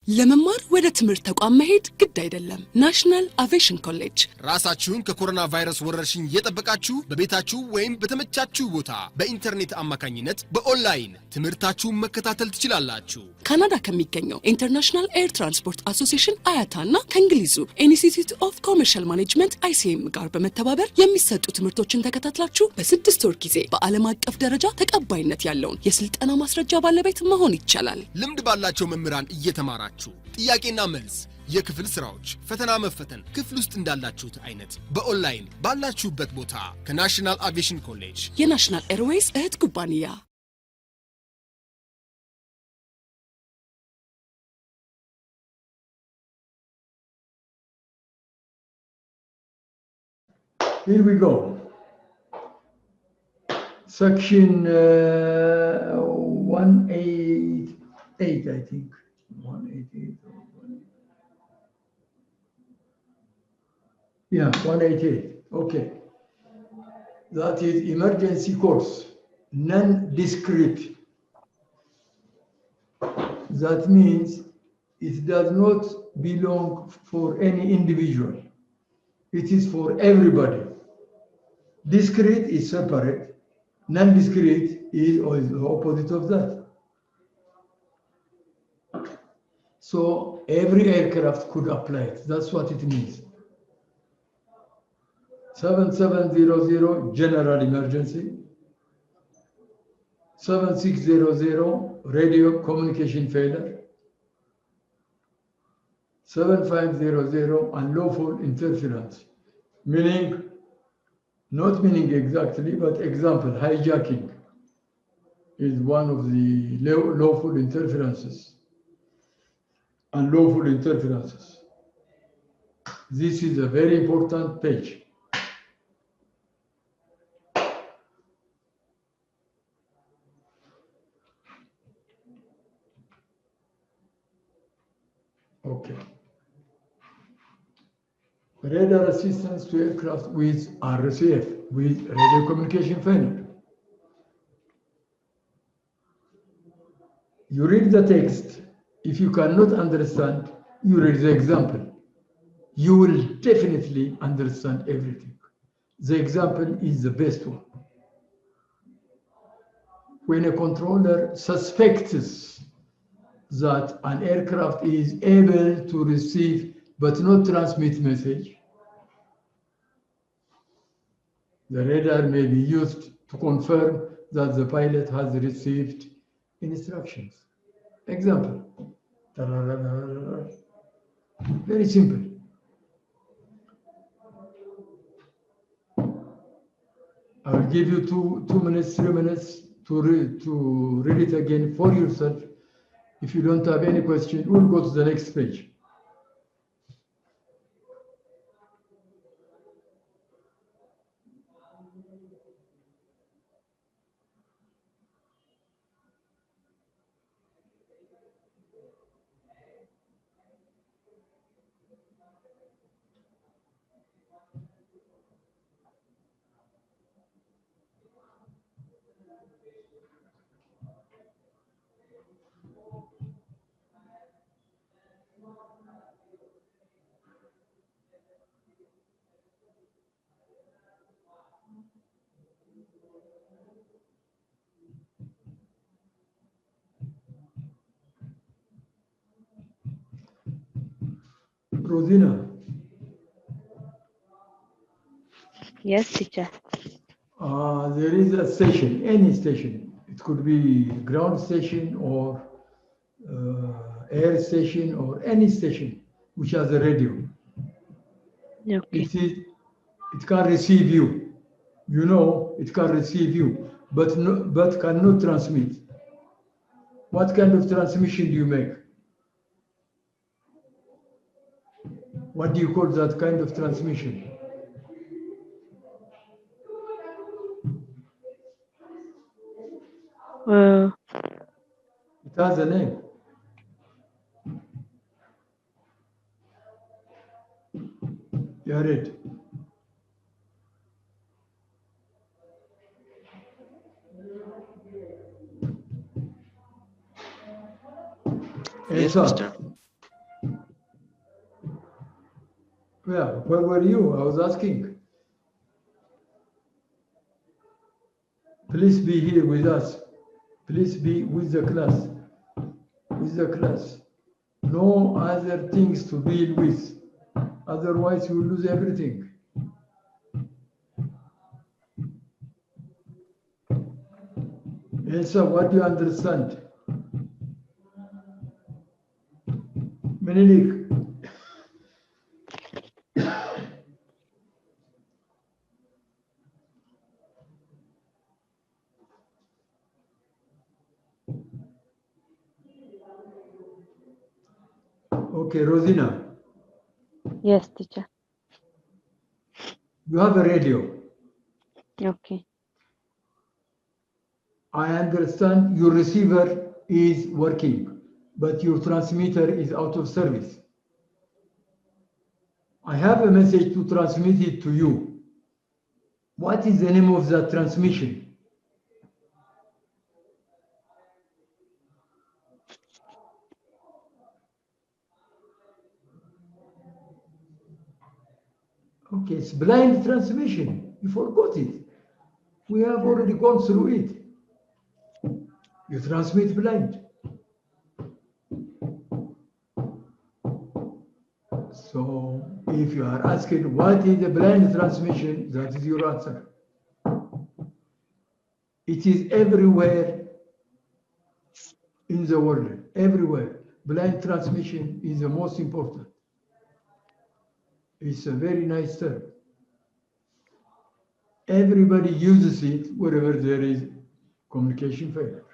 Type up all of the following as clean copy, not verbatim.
ለመማር ወደ ትምህርት ተቋም መሄድ ግድ አይደለም። ናሽናል አቪዬሽን ኮሌጅ ራሳችሁን ከኮሮና ቫይረስ ወረርሽኝ እየጠበቃችሁ በቤታችሁ ወይም በተመቻችሁ ቦታ በኢንተርኔት አማካኝነት በኦንላይን ትምህርታችሁን መከታተል ትችላላችሁ። ካናዳ ከሚገኘው ኢንተርናሽናል ኤር ትራንስፖርት አሶሲዬሽን አያታና ከእንግሊዙ ኢንስቲትዩት ኦፍ ኮመርሻል ማኔጅመንት ICM ጋር በመተባበር የሚሰጡ ትምህርቶችን ተከታትላችሁ በ6 ወር ጊዜ በዓለም አቀፍ ደረጃ ተቀባይነት ያለውን የስልጠና ማስረጃ ባለቤት መሆን ይቻላል። ልምድ ባላቸው መምህራን እየተማራችሁ ጥያቄና መልስ የክፍል ስራዎች ፈተና መፈተን ክፍል ውስጥ እንዳላችሁት አይነት በኦንላይን ባላችሁበት ቦታ ከናሽናል አቪዬሽን ኮሌጅ የናሽናል ኤርዌይስ እህት ኩባንያ Here we go. Section 188, I think. 188. Yeah, 188. Okay. That is emergency course, non-discrete. That means it does not belong for any individual. It is for everybody. Discrete is separate. Non-discrete is the opposite of that. So every aircraft could apply it. That's what it means. 7700 general emergency. 7600 radio communication failure. 7500 unlawful interference. Meaning, not meaning exactly, but example, hijacking is one of the lawful interferences. Unlawful interferences. This is a very important page. Okay. Radar assistance to aircraft with RCF, with radio communication failure. You read the text. If you cannot understand, you read the example. You will definitely understand everything. The example is the best one. When a controller suspects that an aircraft is able to receive but not transmit message, the radar may be used to confirm that the pilot has received instructions. Example. Very simple. I will give you two minutes, 3 minutes to read it again for yourself. If you don't have any question, we'll go to the next page. Rosina. Yes, teacher. There is a station, any station. It could be ground station or air station or any station which has a radio. Okay. It can receive you. You know, it can receive you, but cannot transmit. What kind of transmission do you make? What do you call that kind of transmission? It has a name. Hear it. Yes, Answer. Mr. Yeah, where were you? I was asking. Please be here with us. Please be with the class. With the class. No other things to deal with. Otherwise, you will lose everything. Elsa, what do you understand? Menelik. Okay, Rosina, Yes, teacher. you have a radio. Okay. I understand your receiver is working, but your transmitter is out of service. I have a message to transmit it to you. What is the name of that transmission? Okay, it's blind transmission. You forgot it. We have already gone through it. You transmit blind. So if you are asking what is the blind transmission, that is your answer. It is everywhere in the world, everywhere. Blind transmission is the most important. It's a very nice term. Everybody uses it wherever there is communication failure,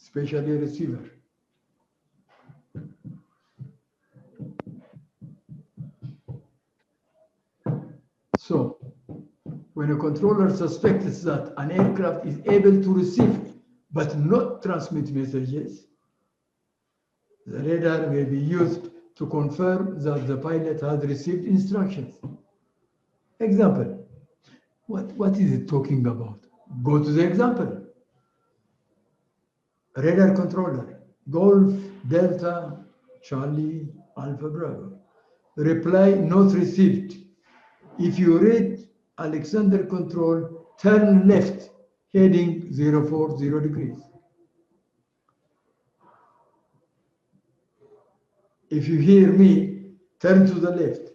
especially a receiver. So when a controller suspects that an aircraft is able to receive but not transmit messages, the radar may be used to confirm that the pilot has received instructions. Example, what is it talking about? Go to the example. Radar controller, Golf, Delta, Charlie, Alpha Bravo. Reply not received. If you read Alexander control, turn left, heading 040 degrees. If you hear me, turn to the left.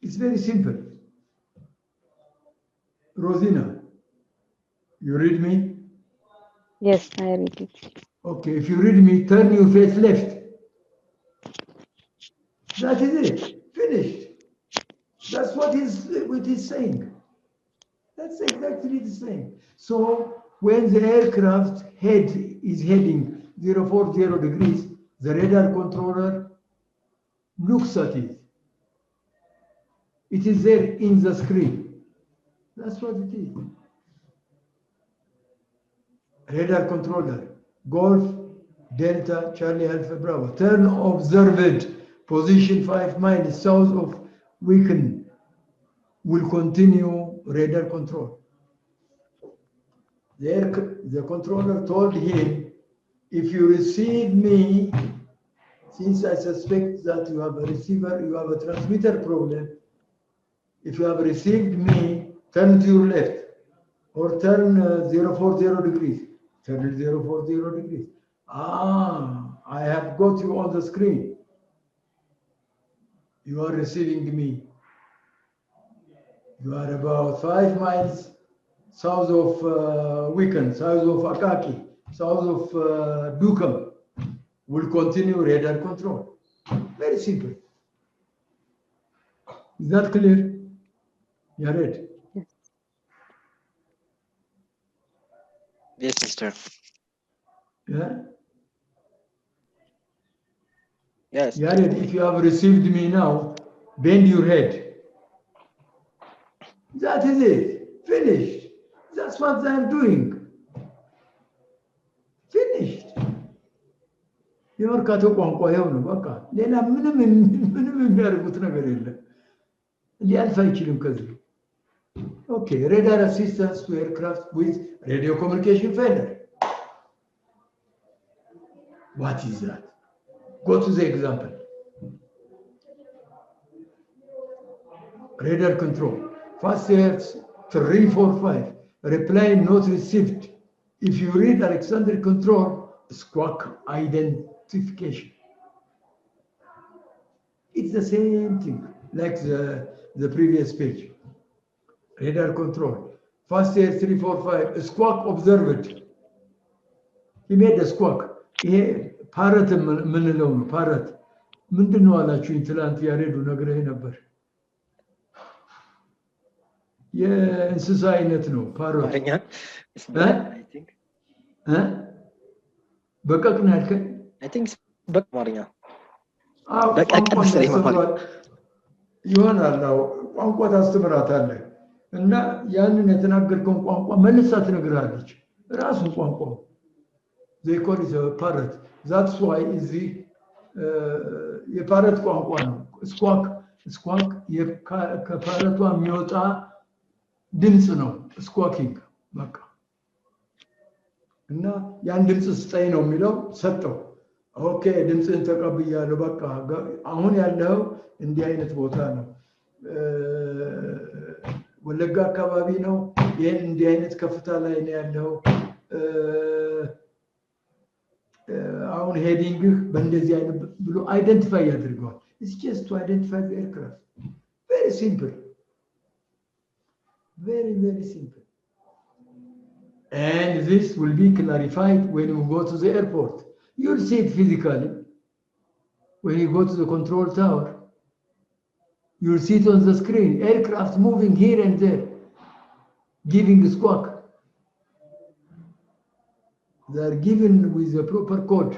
It's very simple. Rosina, you read me? Yes, I read it. Okay, if you read me, turn your face left. That is it. Finished. That's what he's saying. That's exactly the same. So when the aircraft head is heading 040 degrees, the radar controller looks at it. It is there in the screen. That's what it is. Radar controller, Golf, Delta, Charlie Alpha Bravo. Turn observed, position 5 miles south of Wicken. Will continue radar control. The controller told him, if you receive me, since I suspect that you have a receiver, you have a transmitter problem, if you have received me, turn to your left or turn 040 degrees. Turn 040 degrees. I have got you on the screen. You are receiving me. You are about 5 miles south of Wicken, south of Akaki, south of Dukem. Will continue radar control. Very simple. Is that clear? You are right. Yes. Yes, mister. Yeah? Yes. Yared, if you have received me now, bend your head. That is it. Finished. That's what I'm doing. Finished. የመርካቶ ቋንቋ ይኸው ነው በቃ ሌላ ምንም የሚያደርጉት ነገር የለም ሊያልፍ አይችልም ከዚህ Okay, radar assistance to aircraft with radio communication failure. What is that? Go to the example. Radar control. Fast Airs 345. Reply not received. If you read Alexander control, squawk identification. It's the same thing, like the previous page. Radar control. Fast Air 345. Squawk observed. He made a squawk. ፓረት ምንለው ነው። ፓረት ምንድን ነው አላችሁኝ? ትላንት ያሬዱ ነግረህ ነበር። የእንስሳ አይነት ነው ፓሮት። በቀቅ ነው ያልከኝ? በአማርኛ ይሆናል። ቋንቋ ታስተምራታለህ እና ያንን የተናገርከውን ቋንቋ መልሳ ትነግርሃለች። ራሱን ቋንቋው they call it a parrot. That's why እዚህ የፓረት ቋንቋ ነው። ስኳክ ከፓረቷ የሚወጣ ድምፅ ነው ስኳኪንግ። በቃ እና ያን ድምፅ ስጠኝ ነው የሚለው። ሰጠው። ኦኬ ድምፅን ተቀብያለሁ። በቃ አሁን ያለው እንዲህ አይነት ቦታ ነው፣ ወለጋ አካባቢ ነው። ይሄን እንዲህ አይነት ከፍታ ላይ ነው ያለው። አሁን ሄዲንግህ በእንደዚህ አይነት ብሎ አይደንቲፋይ ያደርገዋል። It's just to identify the aircraft. Very simple. Very, very simple. And this will be clarified when you go to the airport. You'll see it physically. When you go to the control tower, you'll see it on the screen. Aircraft moving here and there, giving a squawk. They are given with the proper code.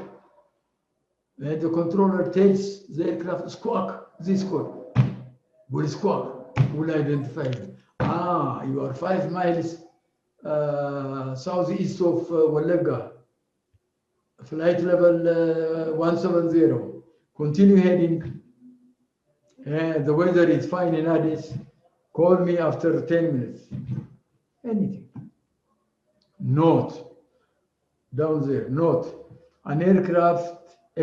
And the controller tells the aircraft squawk this code. Will squawk, will identify it. You are 5 miles southeast of Walaga. Flight level 170. Continue heading. The weather is fine in Addis. Call me after 10 minutes. Anything. Note. Down there, note, an aircraft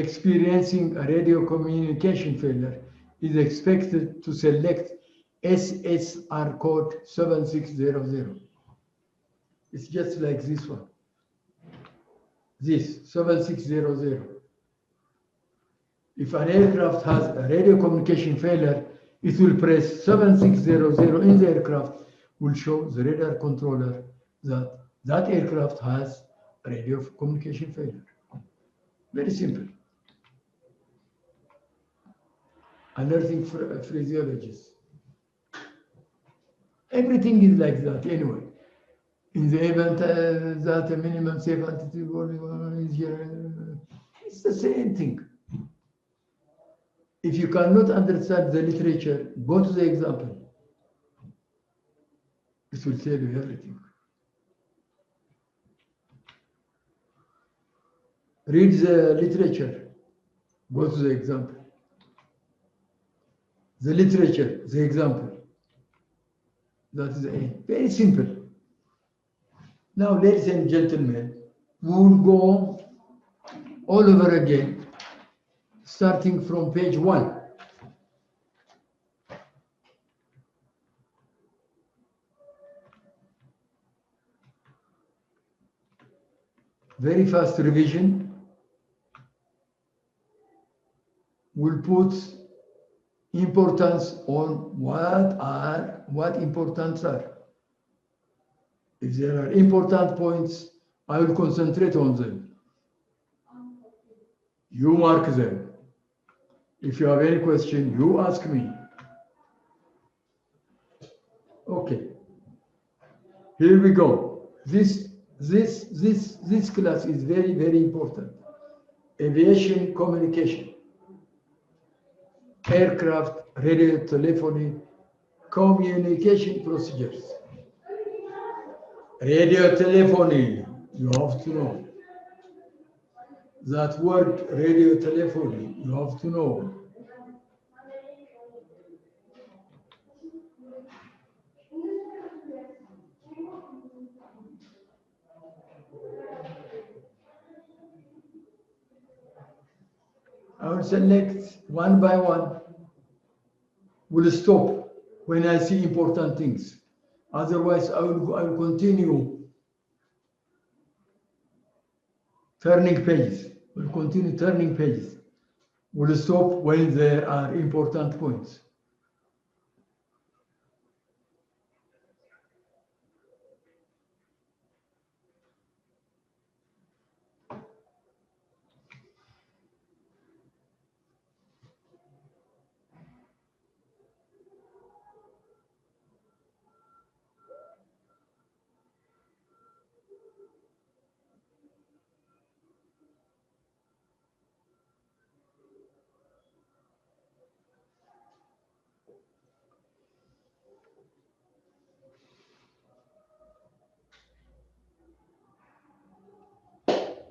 experiencing a radio communication failure is expected to select SSR code 7600. It's just like this one. This 7600. If an aircraft has a radio communication failure, it will press 7600 in the aircraft, will show the radar controller that that aircraft has radio communication failure. Very simple. Alerting phraseologies. Everything is like that anyway. In the event that a minimum safe altitude is here, it's the same thing. If you cannot understand the literature, go to the example. It will tell you everything. Read the literature. Go to the example. The literature, the example. That is very simple. Now, ladies and gentlemen, we will go all over again, starting from page 1. Very fast revision. Will put importance on what importance are. If there are important points, I will concentrate on them. You mark them. If you have any question, you ask me. Okay. Here we go. This class is very, very important. Aviation communication. Aircraft, radio, telephony, communication procedures. Radio telephony, you have to know. That word, radio telephony, you have to know. I will select one by one. Will stop when I see important things. Otherwise, I will continue turning pages. Will continue turning pages. Will stop when there are important points.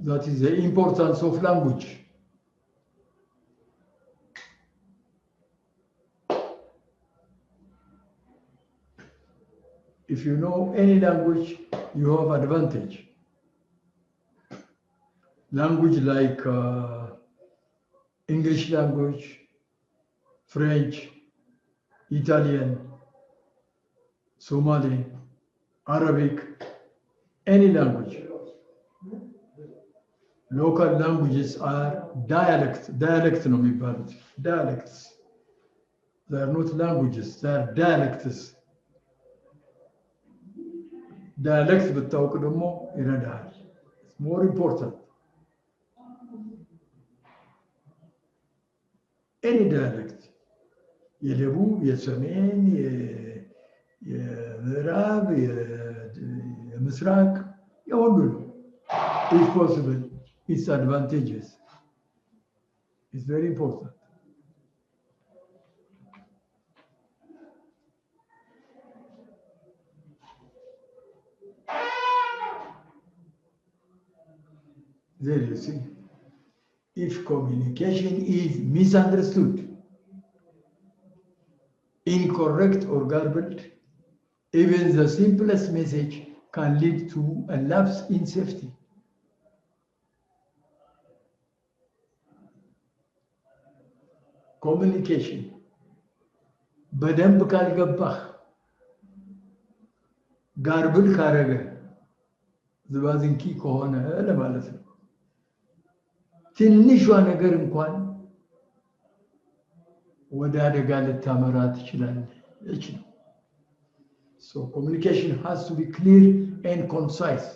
That is the importance of language. If you know any language, you have advantage. Language like English language, French, Italian, Somali, Arabic, any language. Local languages are dialects. They are not languages, they are dialects. Dialects بالتوقع دمو يردها. It's more important. Any dialect. የደቡብ የሰሜን የምዕራብ የምስራቅ የሁሉ ነው if possible its advantages it's very important there you see if communication is misunderstood incorrect or garbled, even the simplest message can lead to a lapse in safety. Communication. በደንብ ካልገባህ ጋርብል ካረገ ዝባዝንኪ ከሆነ ለማለት ነው። ትንሿ ነገር እንኳን ወደ አደጋ ልታመራ ትችላለች ነው። So communication has to be clear and concise.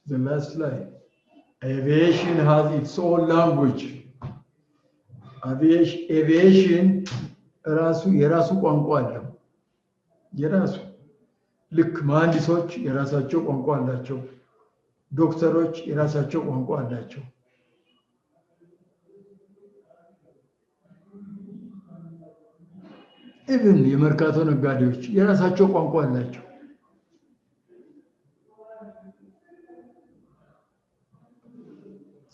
The last line. Aviation has its own language. Aviation የራሱ ቋንቋ አለው። የራሱ ልክ መሐንዲሶች የራሳቸው ቋንቋ አላቸው። ዶክተሮች የራሳቸው ቋንቋ አላቸው። ኢቭን የመርካቶ ነጋዴዎች የራሳቸው ቋንቋ አላቸው።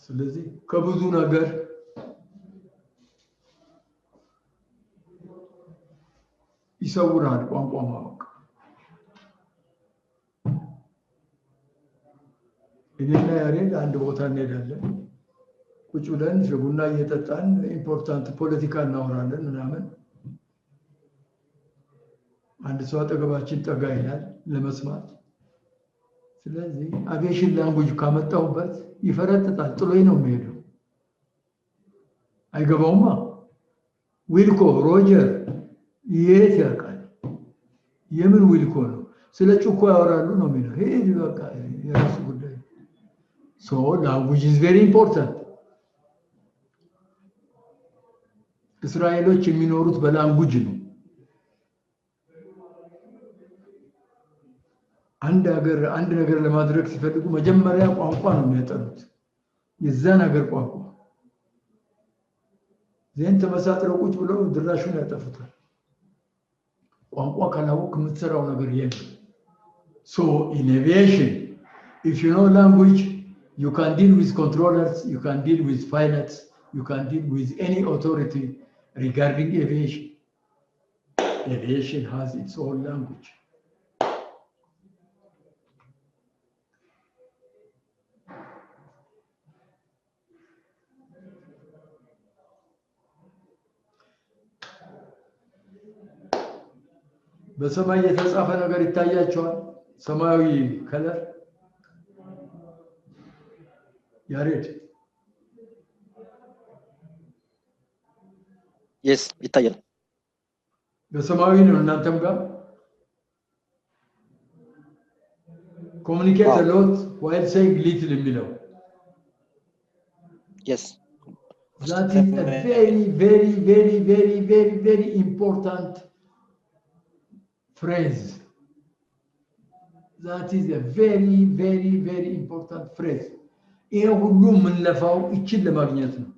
ስለዚህ ከብዙ ነገር ይሰውራል ቋንቋ ማወቅ። እኔና ያሬድ አንድ ቦታ እንሄዳለን። ቁጭ ብለን ቡና እየጠጣን ኢምፖርታንት ፖለቲካ እናወራለን ምናምን። አንድ ሰው አጠገባችን ጠጋ ይላል ለመስማት። ስለዚህ አቪዬሽን ላንጉጅ ካመጣሁበት ይፈረጥጣል፣ ጥሎኝ ነው የሚሄደው። አይገባውማ። ዊልኮ ሮጀር የት ያውቃል? የምን ዊልኮ ነው? ስለ ጩኮ ያወራሉ ነው የሚለው። ሄድ በቃ የራሱ ጉዳይ። So language is very important. እስራኤሎች የሚኖሩት በላንጉጅ ነው። አንድ ነገር ለማድረግ ሲፈልጉ መጀመሪያ ቋንቋ ነው የሚያጠኑት። የዛን ሀገር ቋንቋ ዘን ተመሳጥረው ቁጭ ብለው ድራሹን ያጠፉታል። ቋንቋ ካላወቅ የምትሰራው ነገር የለም። So in aviation, if you know language, you can deal with controllers, you can deal with pilots, you can deal with any authority regarding aviation. Aviation has its own language. በሰማይ የተጻፈ ነገር ይታያቸዋል። ሰማያዊ ከለር ያሬድ Yes, ይታያል። በሰማያዊ ነው እናንተም ጋር communicate a lot while saying little የሚለው Yes. that is a very very very very very very important phrase. That is a very very very important phrase. ይሄ ሁሉ የምንለፋው እችን ለማግኘት ነው።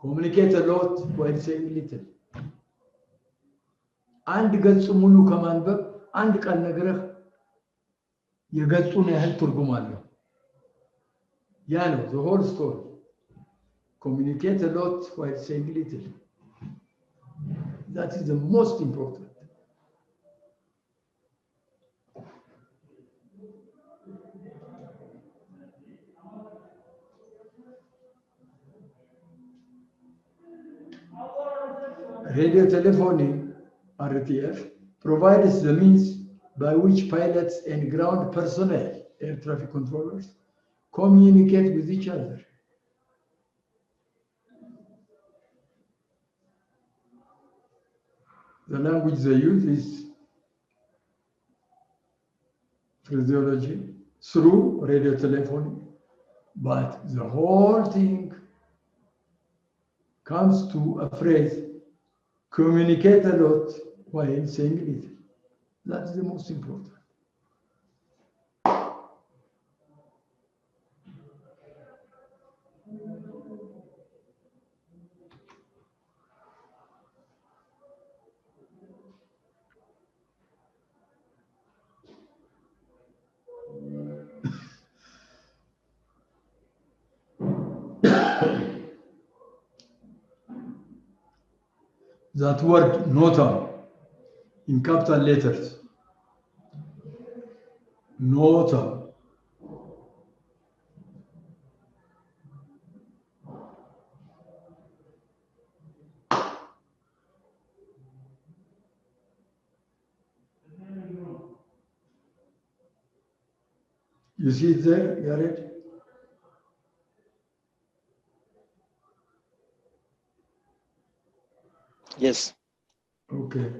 communicate a lot while saying little. አንድ ገጽ ሙሉ ከማንበብ አንድ ቃል ነግረህ የገጹን ያህል ትርጉም አለው። ያ ነው the whole story. Communicate a lot while saying little. That is the most important. Radio telephony, RTF, provides the means by which pilots and ground personnel, air traffic controllers, communicate with each other. The language they use is phraseology through radio telephony, but the whole thing comes to a phrase, communicate a lot while saying little. That's the most important. That word nota in capital letters. Nota. You see it there, Yared? Yes. Okay.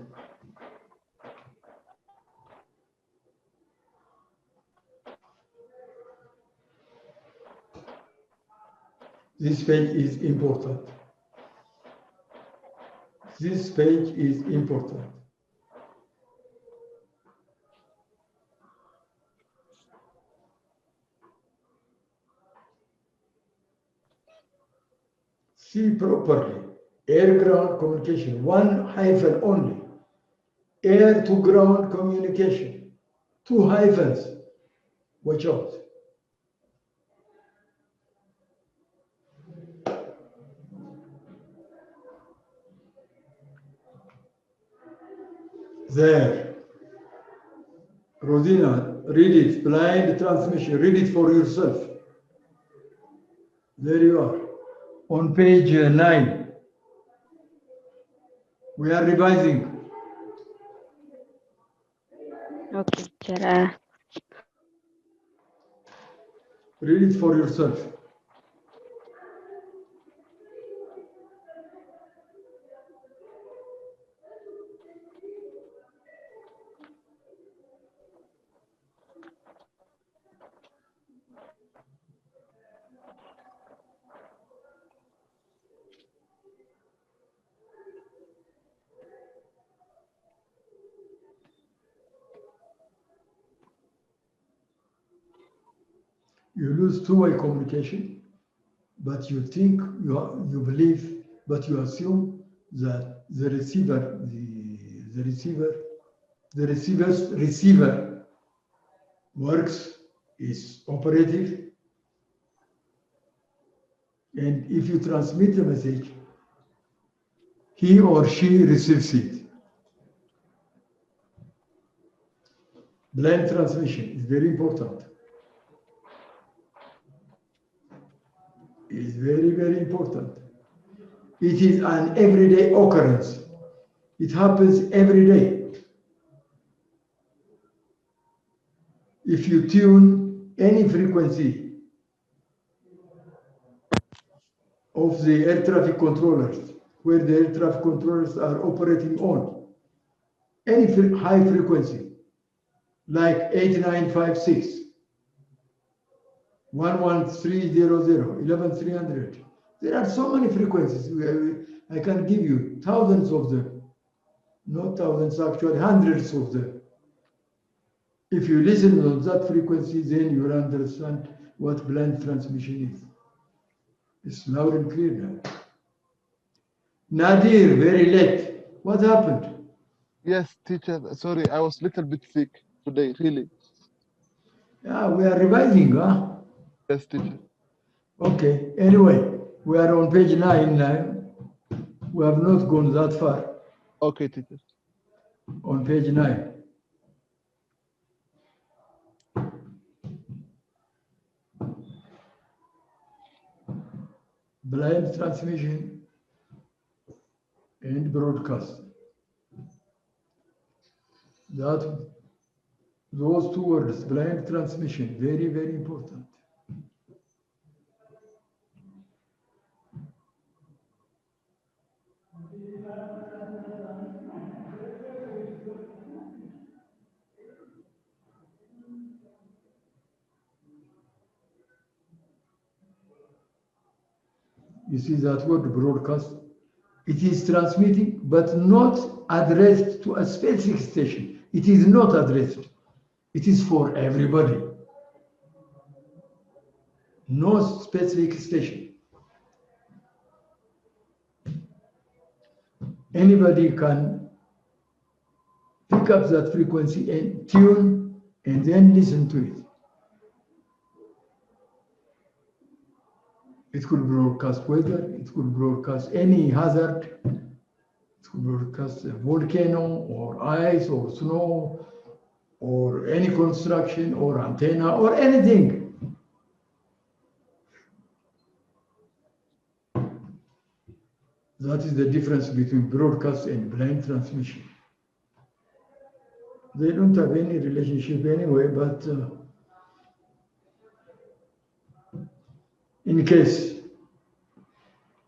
This page is important. This page is important. See properly. Air-ground communication, one hyphen only. Air-to-ground communication, two hyphens. Watch out. There. Rosina, read it. Blind transmission. Read it for yourself. There you are. On page 9. We are revising. Okay, teacher. Read it for yourself. You lose two-way communication, but you think, you believe, but you assume that the receiver, the receiver. The receiver works, is operative, and if you transmit a message, he or she receives it. Blind transmission is very important. It is very, very important. It is an everyday occurrence. It happens every day. If you tune any frequency of the air traffic controllers, where the air traffic controllers are operating on, any high frequency, like 8956, 11300, 11300. There are so many frequencies. I can give you thousands of them. Not thousands, actually hundreds of them. If you listen on that frequency, then you will understand what blind transmission is. It's loud and clear now. Nadir, very late. What happened? Yes, teacher. Sorry, I was a little bit sick today, really. Yeah, we are revising, huh? Yes, teacher. Okay, anyway, we are on page 9 now. We have not gone that far. Okay, teacher. On page 9. Blind transmission and broadcast. Those two words, blind transmission, very, very important. You see that word broadcast? It is transmitting, but not addressed to a specific station. It is not addressed. It is for everybody. No specific station. Anybody can pick up that frequency and tune and then listen to it. It could broadcast weather, it could broadcast any hazard, it could broadcast a volcano or ice or snow or any construction or antenna or anything. That is the difference between broadcast and blind transmission. They don't have any relationship anyway, but in case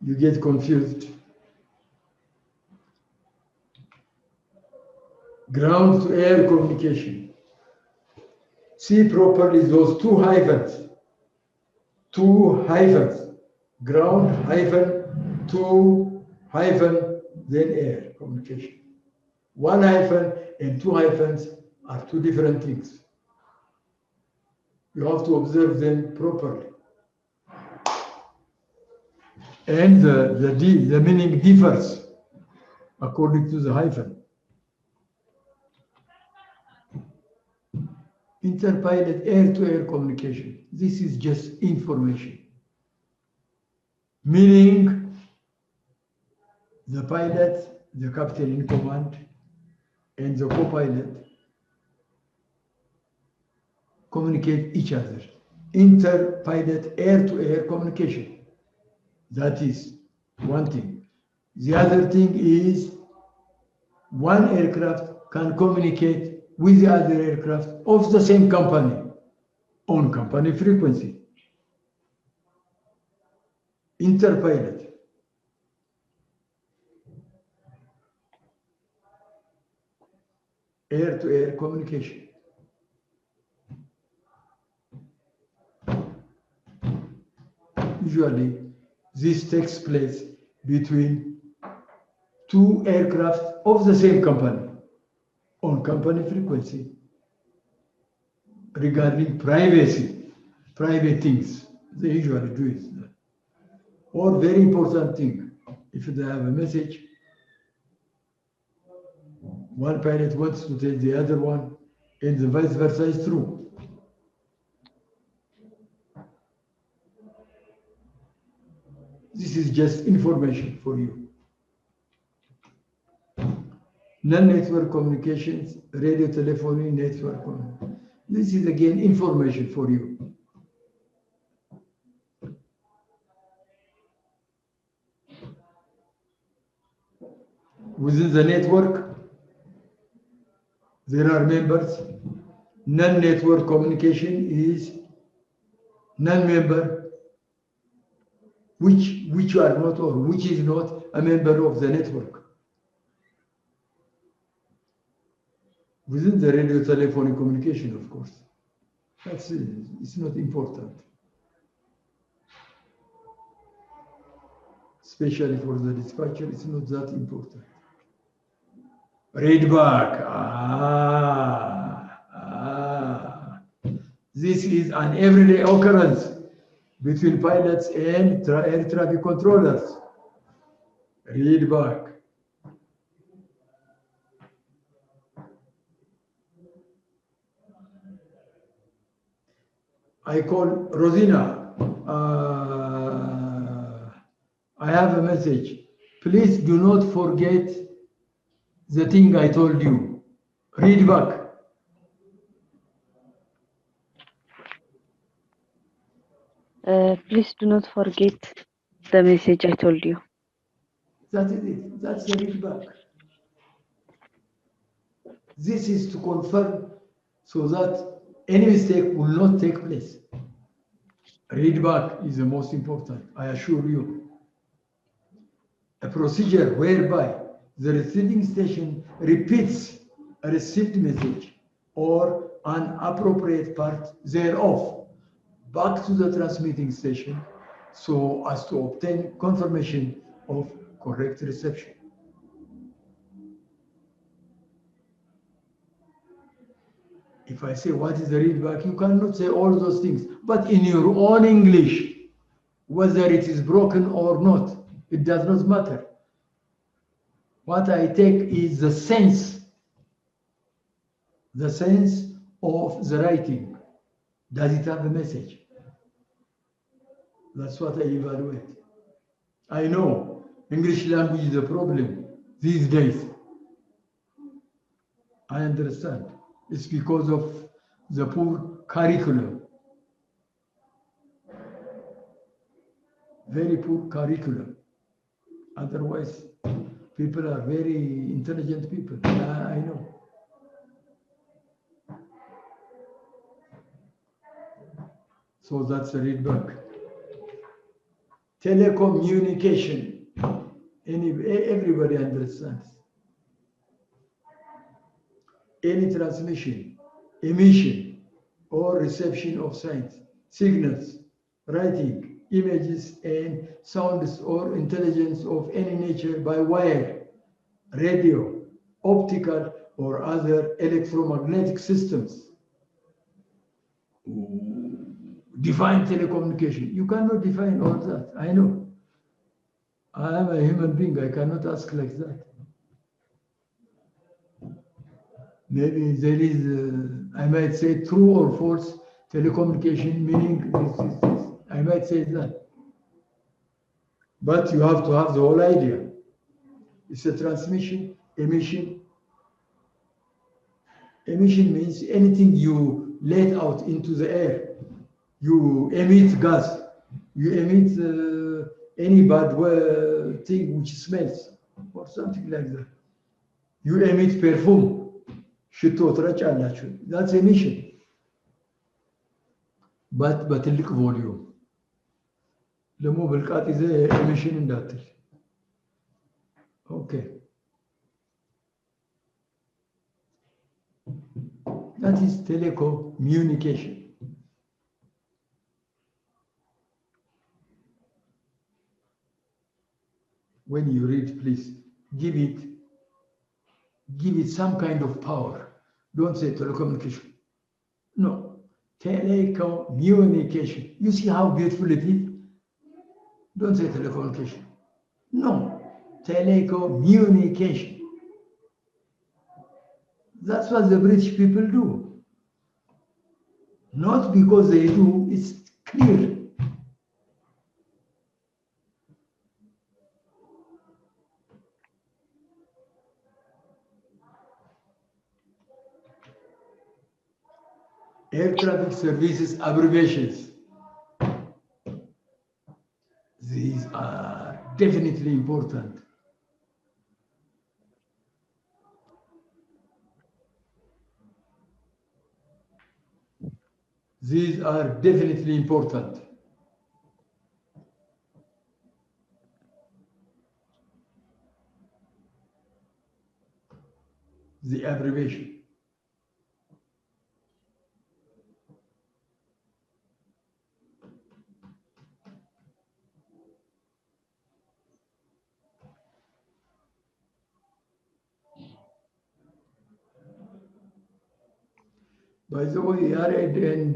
you get confused, ground to air communication. See properly those two hyphens, ground hyphen, two hyphen, then air communication. One hyphen and two hyphens are two different things. You have to observe them properly. And the meaning differs according to the hyphen. Interpilot air-to-air communication. This is just information. Meaning the pilot, the captain in command, and the co-pilot communicate each other. Inter-pilot air-to-air communication. That is one thing. The other thing is one aircraft can communicate with the other aircraft of the same company on company frequency. Interpilot. Air-to-air communication. Usually, this takes place between two aircraft of the same company on company frequency regarding privacy, private things. They usually do it. Or very important thing, if they have a message One pilot wants to tell the other one, and the vice versa is true. This is just information for you. Non-network communications, radio telephony, network. This is again information for you. Within the network, there are members. Non-network communication is non-member, which are not or which is not a member of the network. Within the radio telephony communication, of course. That's it. It's not important. Especially for the dispatcher, it's not that important. Readback. This is an everyday occurrence between pilots and air traffic controllers. Readback. I call Rosina. I have a message. Please do not forget the thing I told you. Read back. Please do not forget the message I told you. That is it. That's the read back. This is to confirm so that any mistake will not take place. Read back is the most important, I assure you. A procedure whereby the receiving station repeats a received message or an appropriate part thereof back to the transmitting station so as to obtain confirmation of correct reception. If I say what is the readback, you cannot say all those things, but in your own English, whether it is broken or not, it does not matter. What I take is the sense of the writing. Does it have a message? That's what I evaluate. I know English language is a problem these days. I understand. It's because of the poor curriculum. Very poor curriculum. Otherwise, people are very intelligent people. I know. So that's a readback. Telecommunication. Everybody understands. Any transmission, emission, or reception of signs, signals, writing, images, and sounds or intelligence of any nature by wire, radio, optical, or other electromagnetic systems. Define telecommunication. You cannot define all that. I know. I am a human being. I cannot ask like that. Maybe there is, I might say true or false telecommunication, meaning this. I might say that. But you have to have the whole idea. It's a transmission, emission. Emission means anything you let out into the air. You emit gas. You emit any bad thing which smells or something like that. You emit perfume. That's emission. But በትልቅ volume. ደግሞ ብልቃጥ ይዘህ emission እንዳትል. Okay. That is telecommunication. When you read, please give it some kind of power. Don't say telecommunication. No, telecommunication. You see how beautiful it is? Don't say telecommunication. No, telecommunication. That's what the British people do. Not because they do, it's clear. Air traffic services abbreviations. These are definitely important. These are definitely important. The abbreviation. By the way, Yared and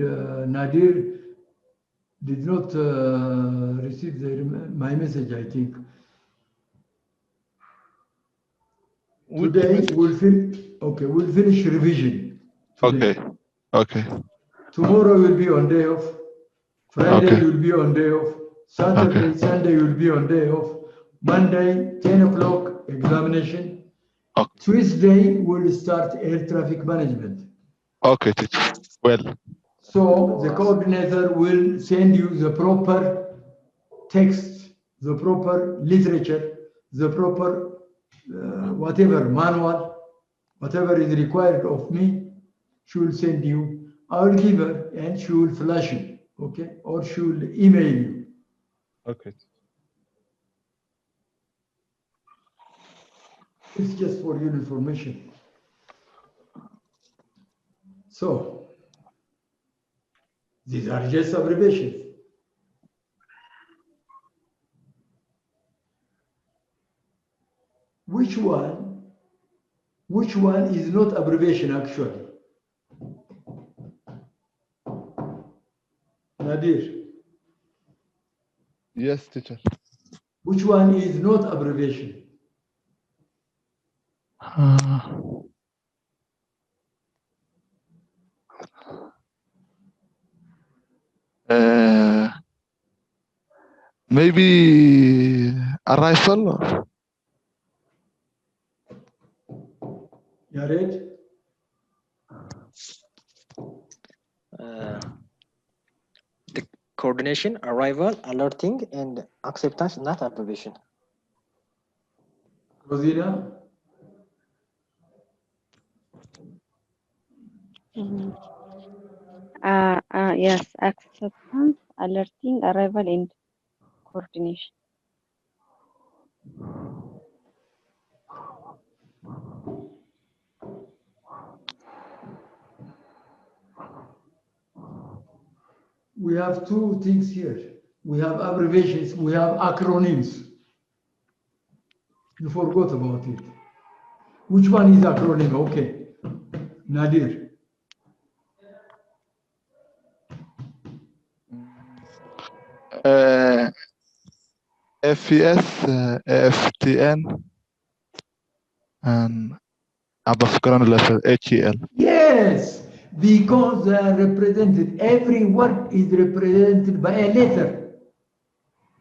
Nadir did not receive my message, I think. Which Today message? we'll finish revision today. Okay. Tomorrow will be on day off. Friday Okay. will be on day off. Saturday, Okay. Sunday will be on day off. Monday, 10 o'clock examination. Okay. Tuesday we'll start air traffic management. Okay, teacher. Well. So the coordinator will send you the proper text, the proper literature, the proper whatever manual, whatever is required of me, she will send you. I will give her and she will flash it, okay? Or she will email you. Okay. It's just for your information. So these are just abbreviations. Which one is not abbreviation actually? Nadir, Yes, teacher. which one is not abbreviation? Maybe arrival or Yared? The coordination, arrival, alerting, and acceptance, not abbreviation. Rosina? Mhm. Yes, acceptance, alerting, arrival, and coordination. We have two things here. We have abbreviations, we have acronyms. You forgot about it. Which one is acronym? Okay. Nadir. FES, AFTN, and above ground level HEL. Yes, because they are represented, every word is represented by a letter.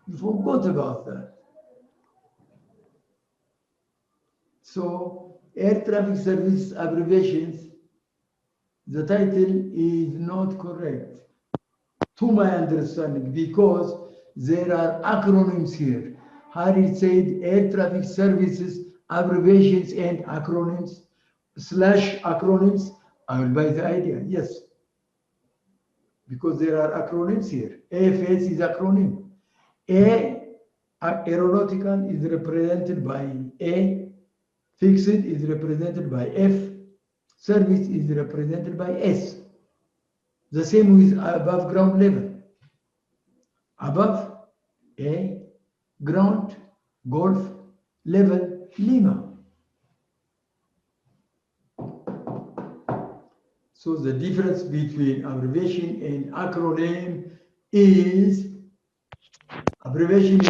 You forgot about that. So, air traffic service abbreviations, the title is not correct, to my understanding, because there are acronyms here. Harry said air traffic services, abbreviations and acronyms, slash acronyms. I will buy the idea, yes. Because there are acronyms here. AFS is acronym. Aeronautical is represented by A, fixed is represented by F, service is represented by S. The same with above ground level. Above, A, ground, golf, level, Lima. So the difference between abbreviation and acronym is abbreviation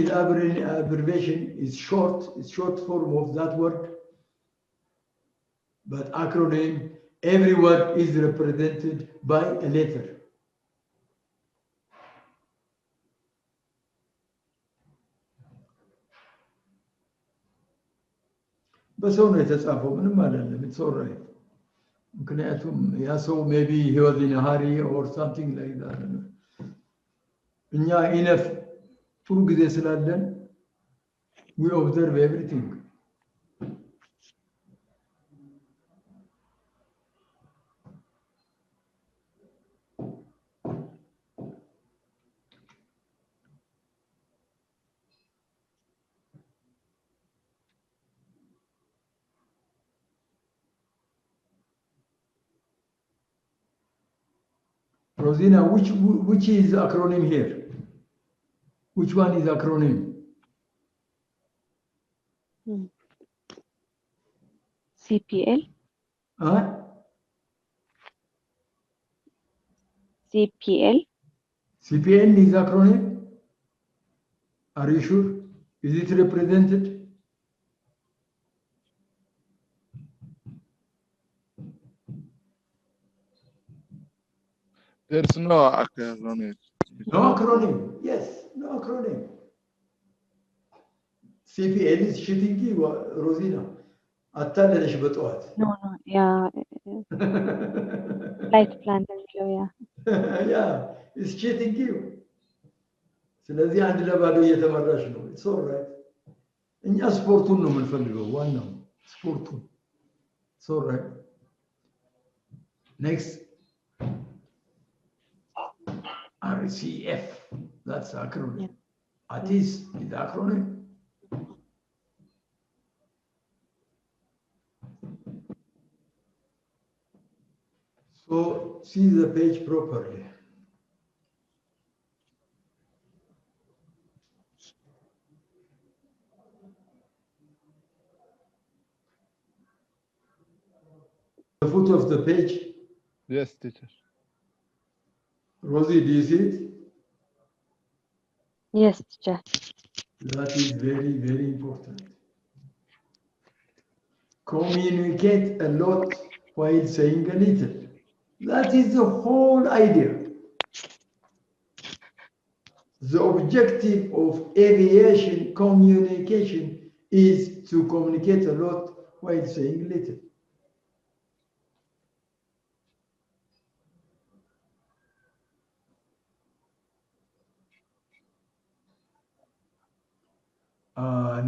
is short, it's short form of that word. But acronym, every word is represented by a letter. በሰው ነው የተጻፈው ምንም አይደለም it's all right ምክንያቱም ያ ሰው maybe he was in a hurry or something like that እኛ enough ጥሩ ጊዜ ስላለን we observe everything Rosina, which is acronym here? Which one is acronym? CPL. Huh? CPL. CPN is acronym? Are you sure? Is it represented? There's no acronym. No acronym. Yes, no acronym. CPL is shitting you, Rosina. አታለለሽ በጠዋት No, yeah. Light plan, yeah. Yeah, it's cheating you. ስለዚህ አንድ ለባዶ እየተመራሽ ነው it's all right እኛ ስፖርቱን ነው የምንፈልገው ዋናው ስፖርቱን it's all right next RCF that's acronym yeah. ATIS is acronym so see the page properly the foot of the page. Yes, teacher. Rosie, do you see it? Yes, teacher. That is very, very important. Communicate a lot while saying a little. That is the whole idea. The objective of aviation communication is to communicate a lot while saying little.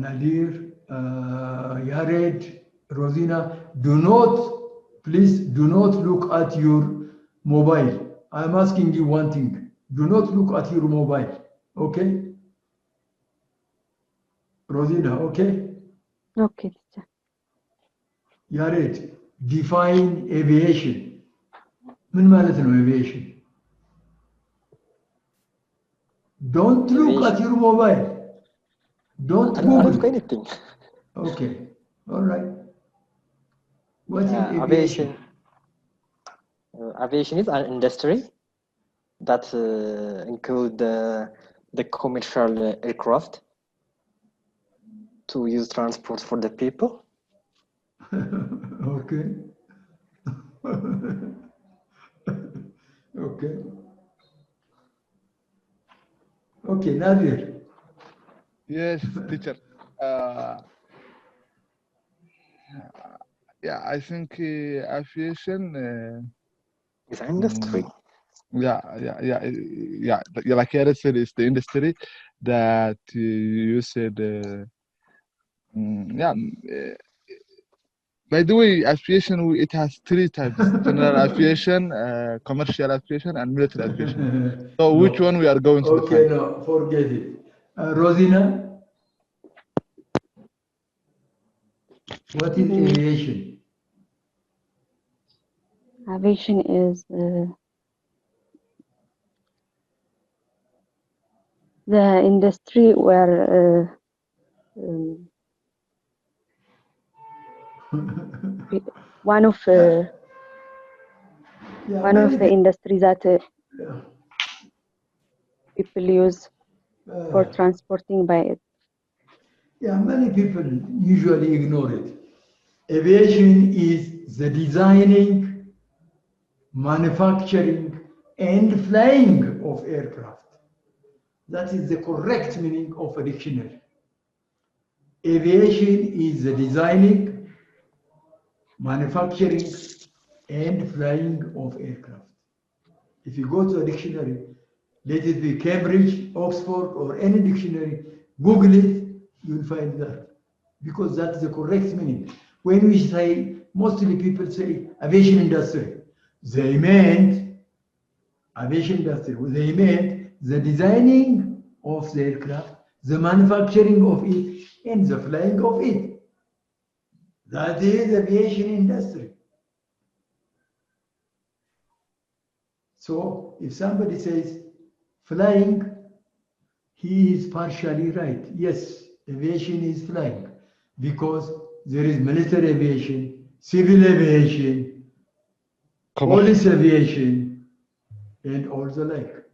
Nadir, Yared, Rosina, please do not look at your mobile. I'm asking you one thing. Do not look at your mobile, okay? Rosina, okay? Okay, teacher. Yared, define aviation. ምን ማለት ነው aviation? Don't look at your mobile. Don't Google anything. Okay, all right. What is aviation? Aviation is an industry that include the commercial aircraft to use transport for the people. Okay. Okay. Okay, Nadir. Yes, teacher. Yeah, I think aviation is an industry. Yeah. Like Eric said, it's the industry that you said. By the way, aviation it has three types: general aviation, commercial aviation, and military aviation. So no. Which one we are going to define? Okay, no, forget it. Rosina, what is aviation? Aviation is the industry where one of the industries that people use for transporting by it. Yeah, many people usually ignore it. Aviation is the designing, manufacturing, and flying of aircraft. That is the correct meaning of a dictionary. Aviation is the designing, manufacturing, and flying of aircraft. If you go to a dictionary, let it be Cambridge, Oxford, or any dictionary, Google it, you'll find that. Because that's the correct meaning. When we say, mostly people say aviation industry, they meant aviation industry. They meant the designing of the aircraft, the manufacturing of it, and the flying of it. That is aviation industry. So if somebody says flying, he is partially right. Yes, aviation is flying because there is military aviation, civil aviation, police aviation, and all the like.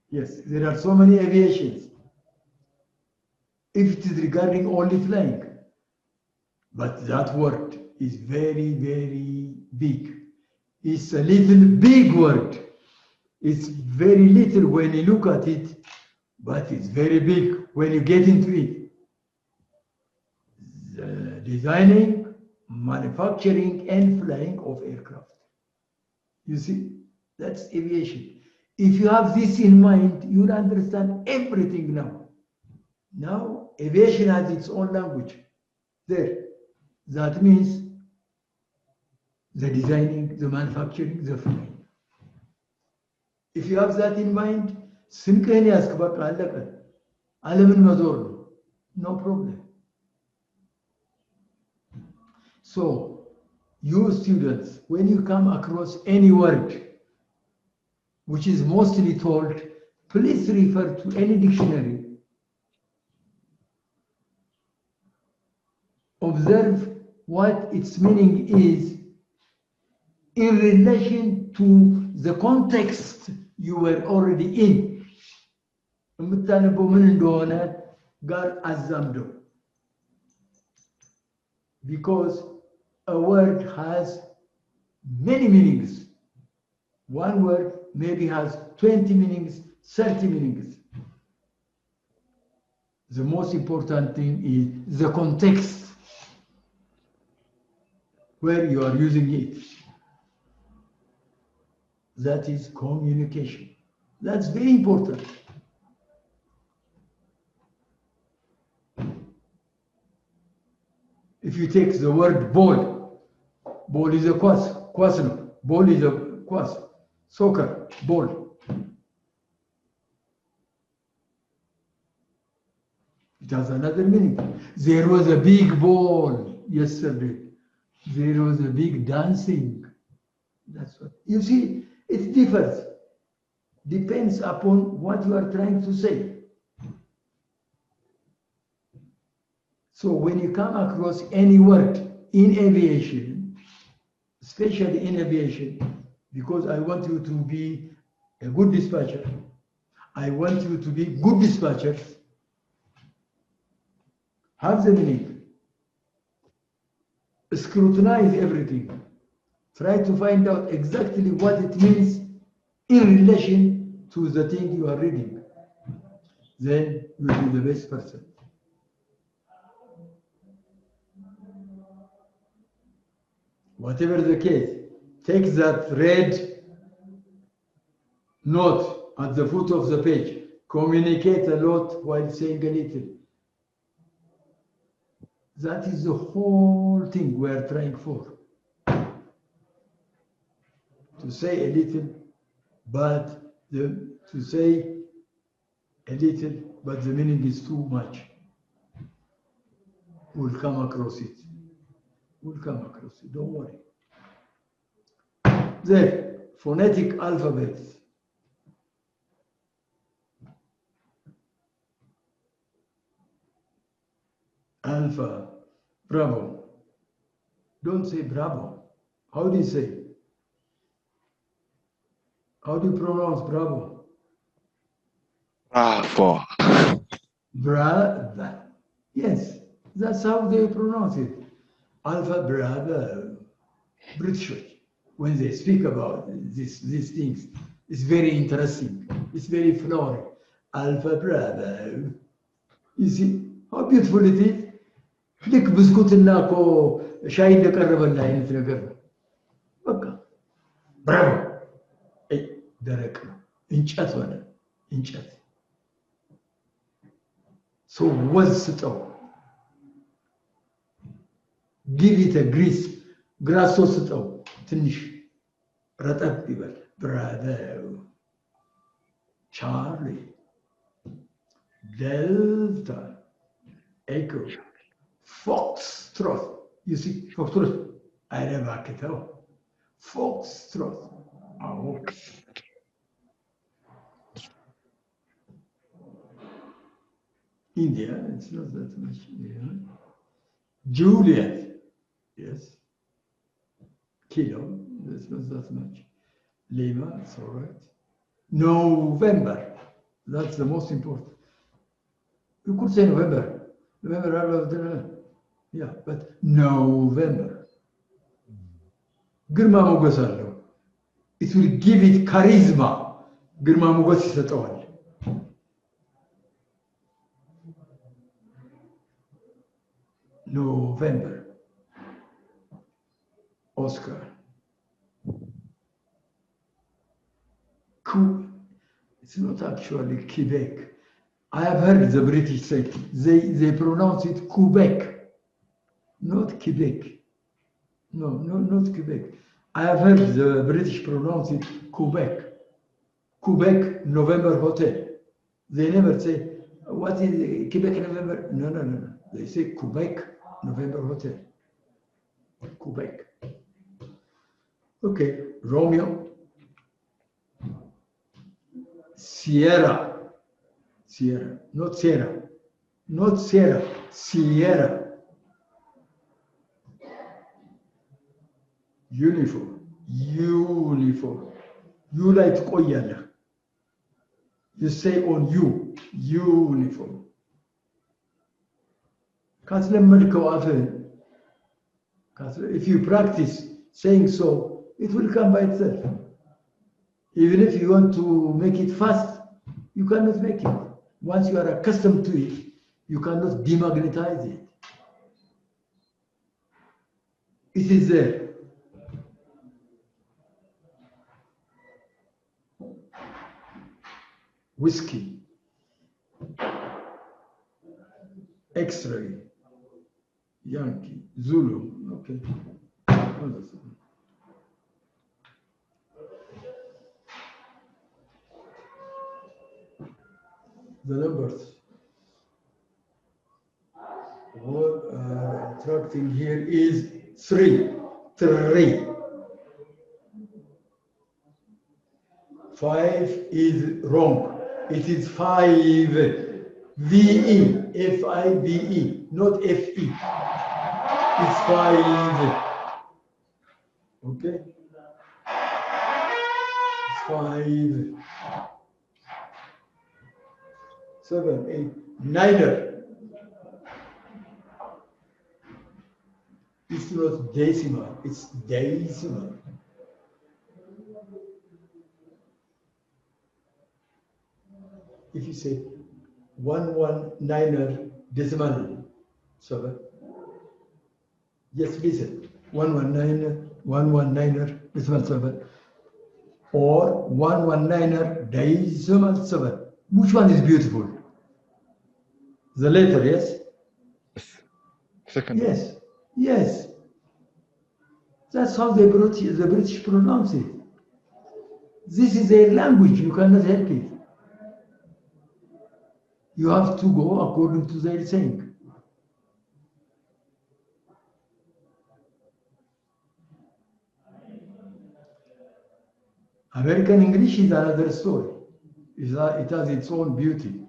Yes, there are so many aviations. If it is regarding only flying, but that word is very, very big. It's a little big word. It's very little when you look at it, but it's very big when you get into it. The designing, manufacturing, and flying of aircraft. You see, that's aviation. If you have this in mind, you'll understand everything now. Now, aviation has its own language. There. That means the designing, the manufacturing, the flying. If you have that in mind, no problem. So, you students, when you come across any word which is mostly told, please refer to any dictionary. Observe what its meaning is in relation to the context you were already in. Because a word has many meanings. One word maybe has 20 meanings, 30 meanings. The most important thing is the context where you are using it. That is communication. That's very important. If you take the word ball, ball is a kwasno, ball is a kwas, soccer, ball. It has another meaning. There was a big ball yesterday. There was a big dancing. That's what, you see, it differs. Depends upon what you are trying to say. So when you come across any word in aviation, especially in aviation, because I want you to be a good dispatcher, I want you to be good dispatchers, have the meaning, scrutinize everything, try to find out exactly what it means in relation to the thing you are reading. Then you will be the best person. Whatever the case, take that red note at the foot of the page. Communicate a lot while saying a little. That is the whole thing we are trying for. To say a little, but to say a little, but the meaning is too much. We'll come across it. We'll come across it, don't worry. The phonetic alphabet. Alpha, bravo. Don't say bravo. How do you say? How do you pronounce bravo? Bravo. Bravo. Yes, that's how they pronounce it. Alpha, bravo. British, when they speak about these things, it's very interesting. It's very florid. Alpha Bravo. You see how beautiful it is? ልክ ብስኩትና እኮ ሻይ እንደቀረበልህ አይነት ነገር ነው። በቃ ብራቮ። ደረቅ ነው፣ እንጨት ሆነ እንጨት። ሰው ወዝ ስጠው። ጊቭ ኢት ግሪስ ግራሶ ስጠው፣ ትንሽ ረጠብ ይበል። ብራቮ ቻርሊ ዴልታ ኤኮ Foxtrot. You see, Foxtrot. I never can tell. Foxtrot. Oh. India, it's not that much. Yeah. Juliet. Yes. Kilo, that's not that much. Lima, it's all right. November. That's the most important. You could say November. November, yeah, but November. ግርማ ሞገስ አለው። It will give it charisma. ግርማ ሞገስ ይሰጠዋል። November. Oscar. It's not actually Quebec. I have heard the British say, they pronounce it Quebec, not Quebec. No, not Quebec. I have heard the British pronounce it Quebec. Quebec November Hotel. They never say, what is Quebec November? No. They say Quebec November Hotel. Quebec. Okay, Romeo. Sierra. Sierra, not Sierra, not Sierra, Sierra. Uniform. You like ቆያለህ. You say on you, uniform. ካስለመድከው አፍህን, if you practice saying so, it will come by itself. Even if you want to make it fast, you cannot make it. Once you are accustomed to it, you cannot demagnetize it. It is there. Whiskey, X-ray, Yankee, Zulu, okay. The numbers. What attracting here is 3. 3. 5 is wrong. It is 5. VE. F-I-V-E. Not F-E. It's 5. Okay? It's 5. 7, 8, 9er. It's not decimal, it's decimal. If you say 119er decimal 7, just listen. 119er decimal 7 or 119er decimal 7. Which one is beautiful? The letter, yes? Second. Yes. That's how the British pronounce it. This is their language. You cannot help it. You have to go according to their saying. American English is another story. It has its own beauty.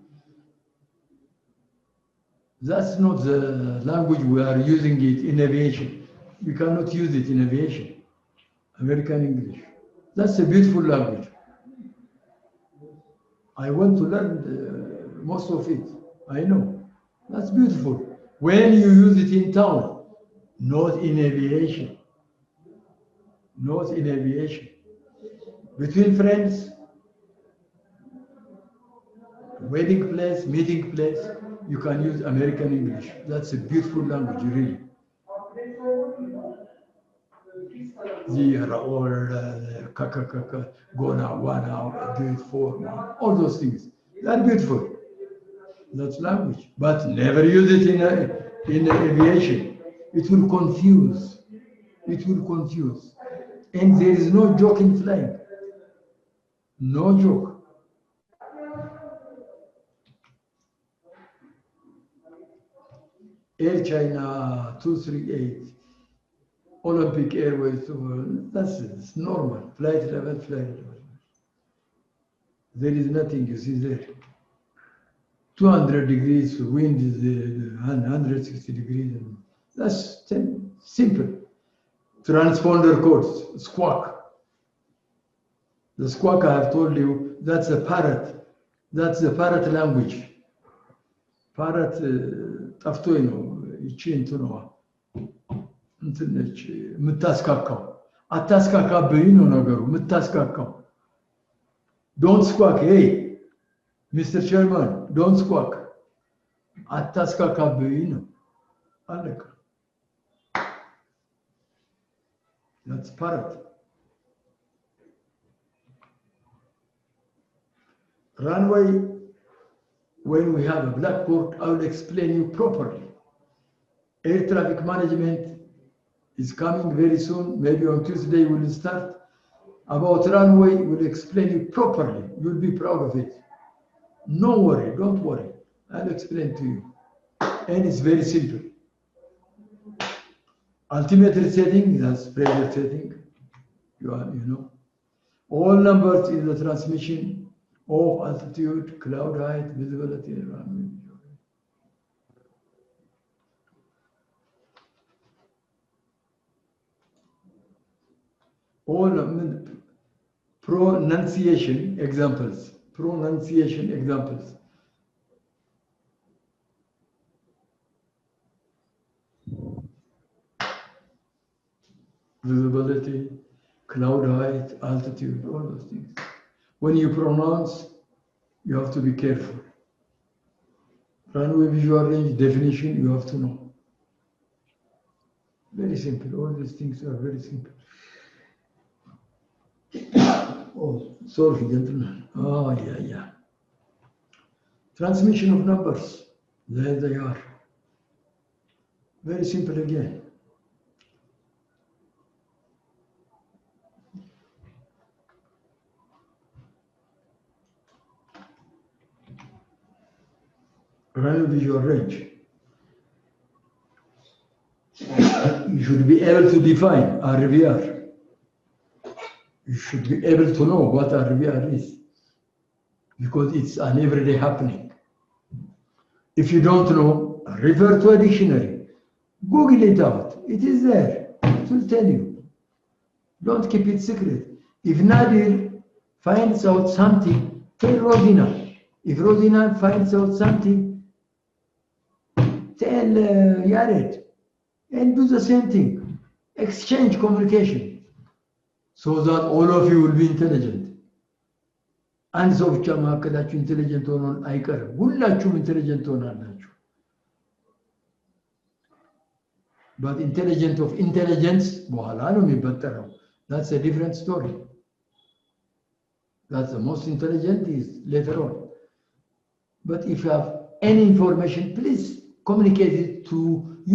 That's not the language we are using it in aviation. You cannot use it in aviation. American English. That's a beautiful language. I want to learn most of it. I know. That's beautiful. When you use it in town, not in aviation. not in aviation. Between friends, wedding place, meeting place, you can use American English. That's a beautiful language, really. Or go now, 1 hour, do it 4 now, all those things. They're beautiful. That's language. But never use it in aviation. It will confuse. It will confuse. And there is no joke in flying. No joke. Air China 238, Olympic Airways, that's normal. Flight level, flight level. There is nothing you see there. 200 degrees, wind is 160 degrees. That's simple. Transponder codes, squawk. The squawk I have told you, that's a parrot. That's the parrot language. Parrot, ጠፍቶኝ ነው ይቺ እንትነዋ እንትን ነች የምታስካካው አታስካካብኝ ነው ነገሩ የምታስካካው ዶንት ስኳክ ሄይ ሚስተር ቸርማን ዶንት ስኳክ አታስካካብኝ ነው አለቀ that's parrot runway. When we have a blackboard, I will explain you properly. Air traffic management is coming very soon. Maybe on Tuesday we'll start. About runway, we'll explain you properly. You'll be proud of it. No worry, don't worry. I'll explain to you. And it's very simple. Altimeter setting, that's pressure setting. You know. All numbers in the transmission of altitude, cloud height, visibility, runway. All pronunciation examples. Pronunciation examples. Visibility, cloud height, altitude, all those things. When you pronounce, you have to be careful. Runway visual range definition, you have to know. Very simple. All these things are very simple. Oh, sorry, gentlemen. Oh, yeah. Transmission of numbers. There they are. Very simple again. Runway visual range. You should be able to define RVR. You should be able to know what RVR is because it's an everyday happening. If you don't know, refer to a dictionary. Google it out. It is there. It will tell you. Don't keep it secret. If Nadir finds out something, tell Rosina. If Rosina finds out something, tell Yared, and do the same thing. Exchange communication so that all of you will be intelligent. አንድ ሰው ብቻ መካከላችሁ ኢንቴሊጀንት ሆኖ አይቀርም። ሁላችሁም ኢንቴሊጀንት ሆናላችሁ። but intelligent of intelligence በኋላ ነው የሚበጠረው። that's a different story. That's the most intelligent is later on. But if you have any information, please communicate it to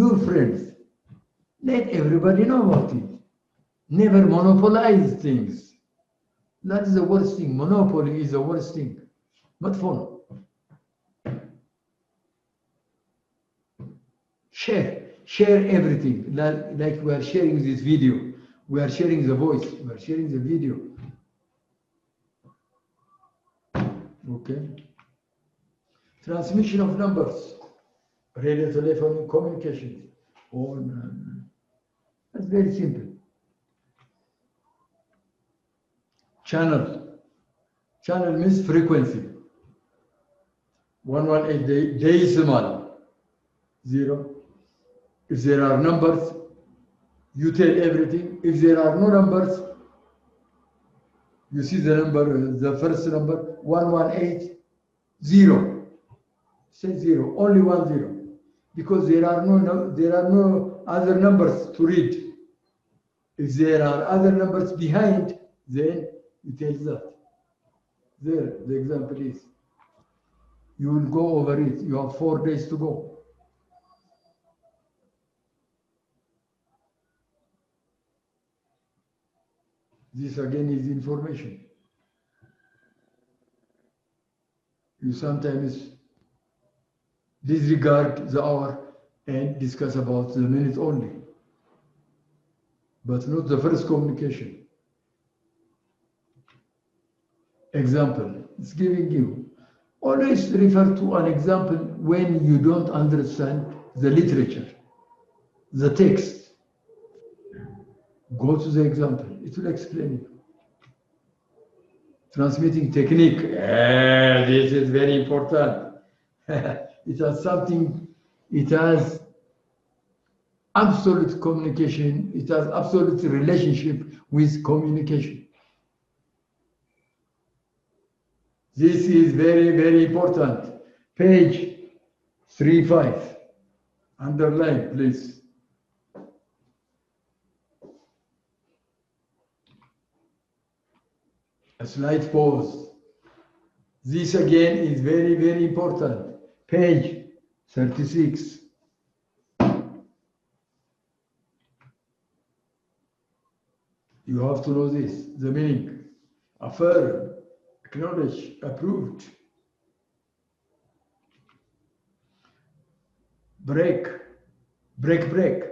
your friends. Let everybody know about it. Never monopolize things. That is the worst thing. Monopoly is the worst thing. But phone. Share everything. Like we are sharing this video. We are sharing the voice. We are sharing the video. Okay. Transmission of numbers. Radio, telephone, communications. All that's very simple. Channel. Channel means frequency. 118 decimal 0. If there are numbers, You tell everything. If there are no numbers, you see the number, the first number, 118, 0. Say 0, only 10. Because there are no other numbers to read. If there are other numbers behind, then you tell that. There, the example is. You will go over it. You have 4 days to go. This again is information. You sometimes disregard the hour and discuss about the minute only, but not the first communication. Example, it's giving you. Always refer to an example when you don't understand the literature, the text. Go to the example, it will explain you. Transmitting technique, this is very important. It has something, it has absolute communication, it has absolute relationship with communication. This is very, very important. Page 35. Underline, please. A slight pause. This again is very, very important. Page 36. You have to know this, the meaning. Affirm, acknowledge, approved. Break, break, break.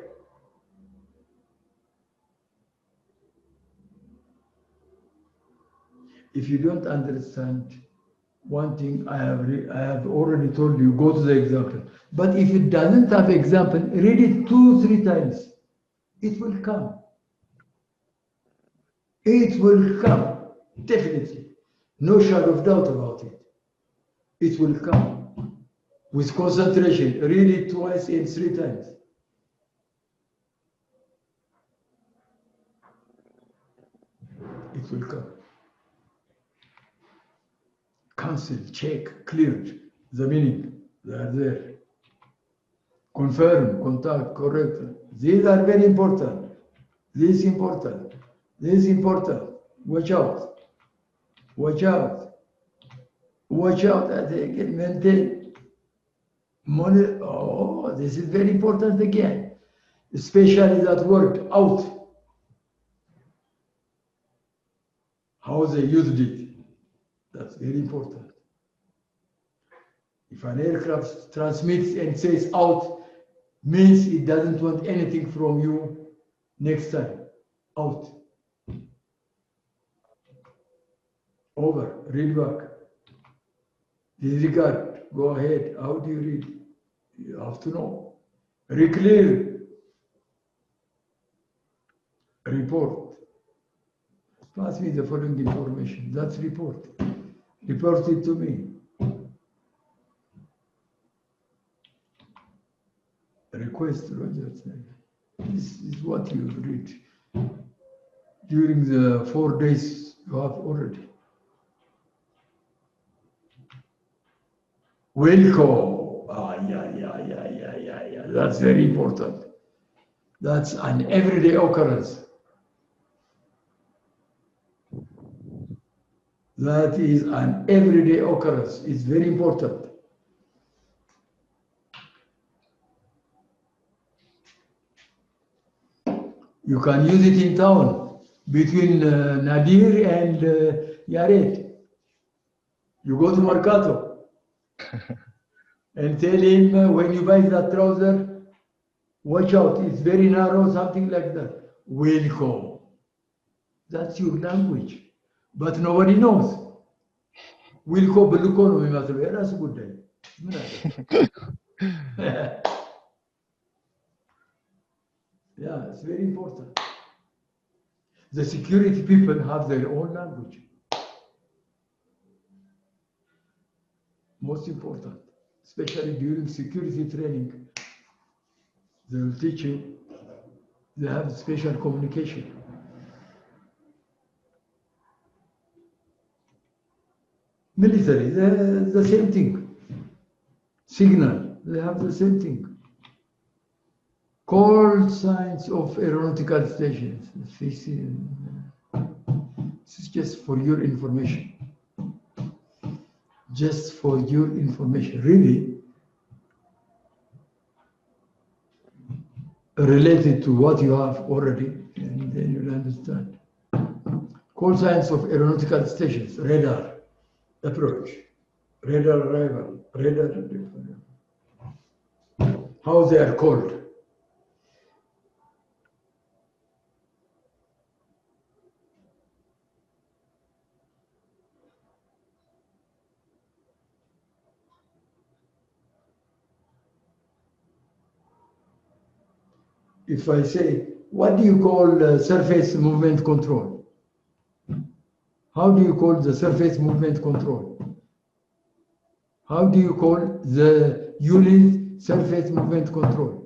If you don't understand one thing, I have already told you, go to the example. But if it doesn't have example, read it 2-3 times. It will come. It will come, definitely. No shadow of doubt about it. It will come. With concentration, read it twice and 3 times. It will come. Cancel, check, cleared, the meaning, they are there. Confirm, contact, correct. These are very important. This is important. This is important. Watch out. Watch out. Watch out that they can maintain money. Oh, this is very important again. Especially that word, out. How they used it. That's very important. If an aircraft transmits and says out, means it doesn't want anything from you next time. Out. Over. Read back. Disregard. Go ahead. How do you read? You have to know. Reclear. Report. Pass me the following information. That's report. Report it to me. Request, Roger. This is what you read during the 4 days you have already. Welcome. Yeah. That's very important. That's an everyday occurrence. That is an everyday occurrence. It's very important. You can use it in town between Nadir and Yared. You go to Mercato and tell him when you buy that trouser, watch out, it's very narrow, something like that. Welcome. That's your language. But nobody knows. Wilco Belucono, that's a good day. Yeah, it's very important. The security people have their own language. Most important, especially during security training, they will teach you They have special communication. Military, the same thing. Signal, they have the same thing. Call signs of aeronautical stations. This is just for your information. Just for your information, really related to what you have already, and then you'll understand. Call signs of aeronautical stations, radar, approach, radar arrival, radar, how they are called. If I say, what do you call surface movement control? How do you call the surface movement control? How do you call the unit surface movement control?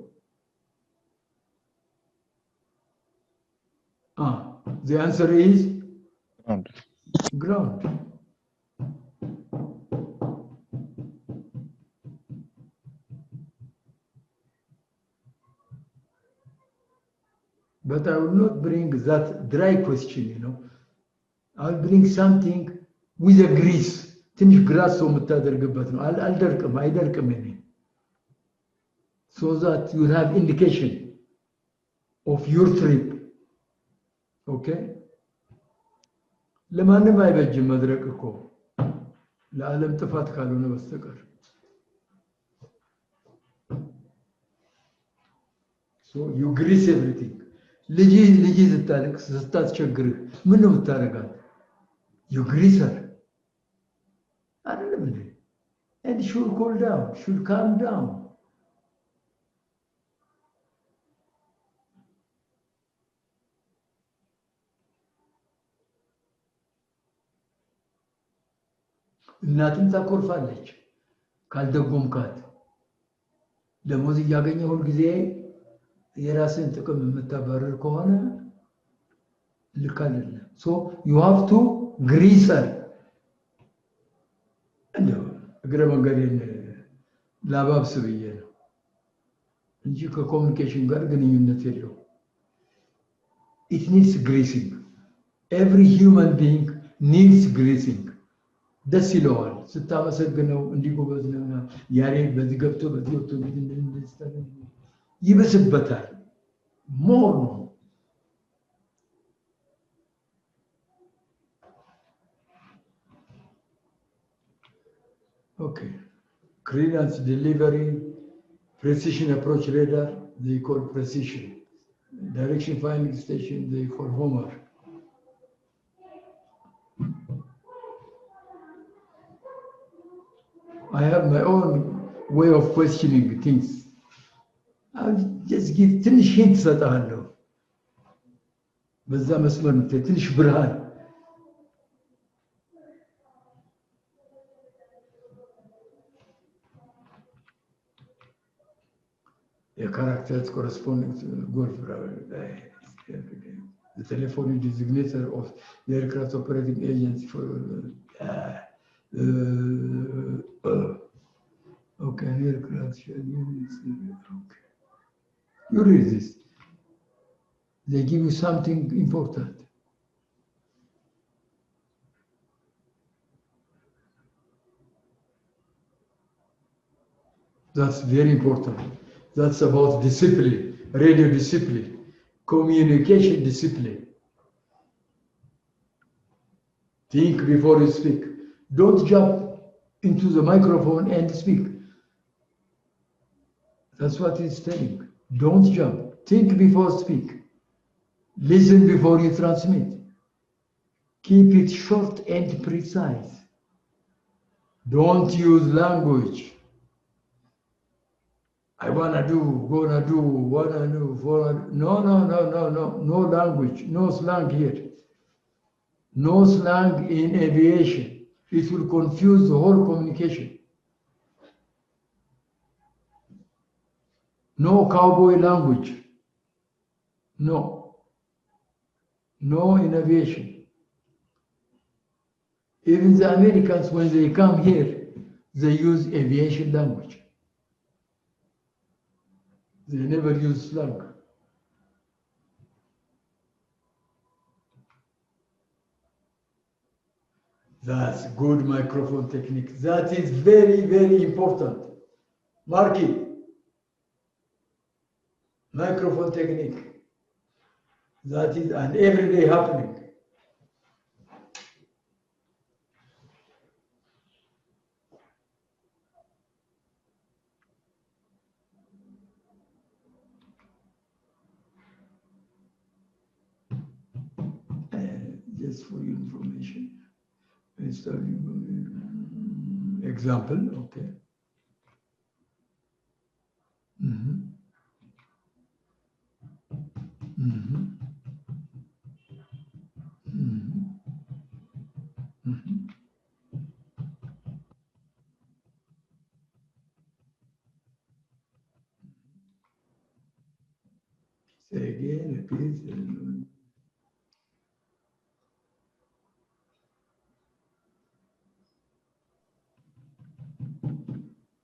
The answer is Ground. ground. But I will not bring that dry question, you know. I'll bring something with a grease. ትንሽ ግራስ ሰው የምታደርግበት ነው። አይደርቅም እኔ። So that you have indication of your trip. Okay? ለማንም አይበጅም መድረቅ እኮ ለዓለም ጥፋት ካልሆነ በስተቀር። So you grease everything. ልጅ ስታለቅስ ስታስቸግርህ ምን ነው የምታደርጋት? You grease her. አይደለም እንዴ? And should cool down, should calm down. እናትም ታኮርፋለች ካልደጎምካት። ደሞዝ እያገኘ ሁል ጊዜ የራስን ጥቅም የምታባረር ከሆነ ልክ አይደለም። So you have to grease her. እንደው እግረ መንገዴን ላባብስ ብዬ ነው እንጂ ከኮሚኒኬሽን ጋር ግንኙነት የለው። It needs greasing. Every human being needs greasing. ደስ ይለዋል ስታመሰግነው እንዲጎበዝ ነው ያሬድ በዚህ ገብቶ በዚህ ወጥቶ ይበስበታል። ሞር ነው። Okay. Clearance delivery, precision approach radar, they call precision. Direction finding station, they call Homer. I have my own way of questioning things. I'll just give ትንሽ ሂንት እሰጥሃለሁ። በዛ መስመር ትንሽ ብርሃን characters corresponding to golf. The telephone designator of the aircraft operating agency for okay, aircraft units. Okay, you read this. They give you something important. That's very important. That's about discipline, radio discipline, communication discipline. Think before you speak. Don't jump into the microphone and speak. That's what he's telling. Don't jump. Think before speak. Listen before you transmit. Keep it short and precise. Don't use language. I wanna do, wanna do. No language, no slang here. No slang in aviation. It will confuse the whole communication. No cowboy language. No. No in aviation. Even the Americans, when they come here, they use aviation language. They never use slang. That's good microphone technique. That is very, very important. Mark it. Microphone technique. That is an everyday happening. Just for your information. Example, okay. Mm-hmm. Mm-hmm. Mm-hmm. Mm-hmm. Say again, repeat.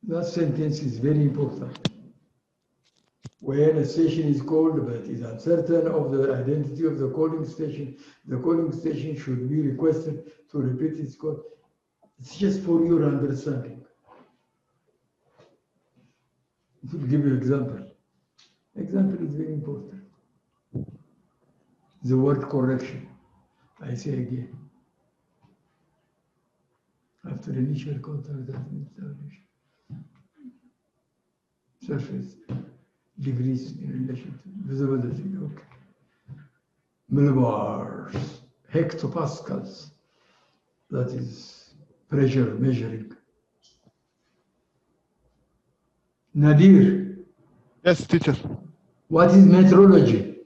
That sentence is very important. When a station is called but is uncertain of the identity of the calling station should be requested to repeat its call. It's just for your understanding. To give you an example. Example is very important. The word correction. I say again. After initial contact, that means surface degrees in relation to visibility. Okay. Millibars, hectopascals. That is pressure measuring. Nadir, Yes, teacher. what is metrology?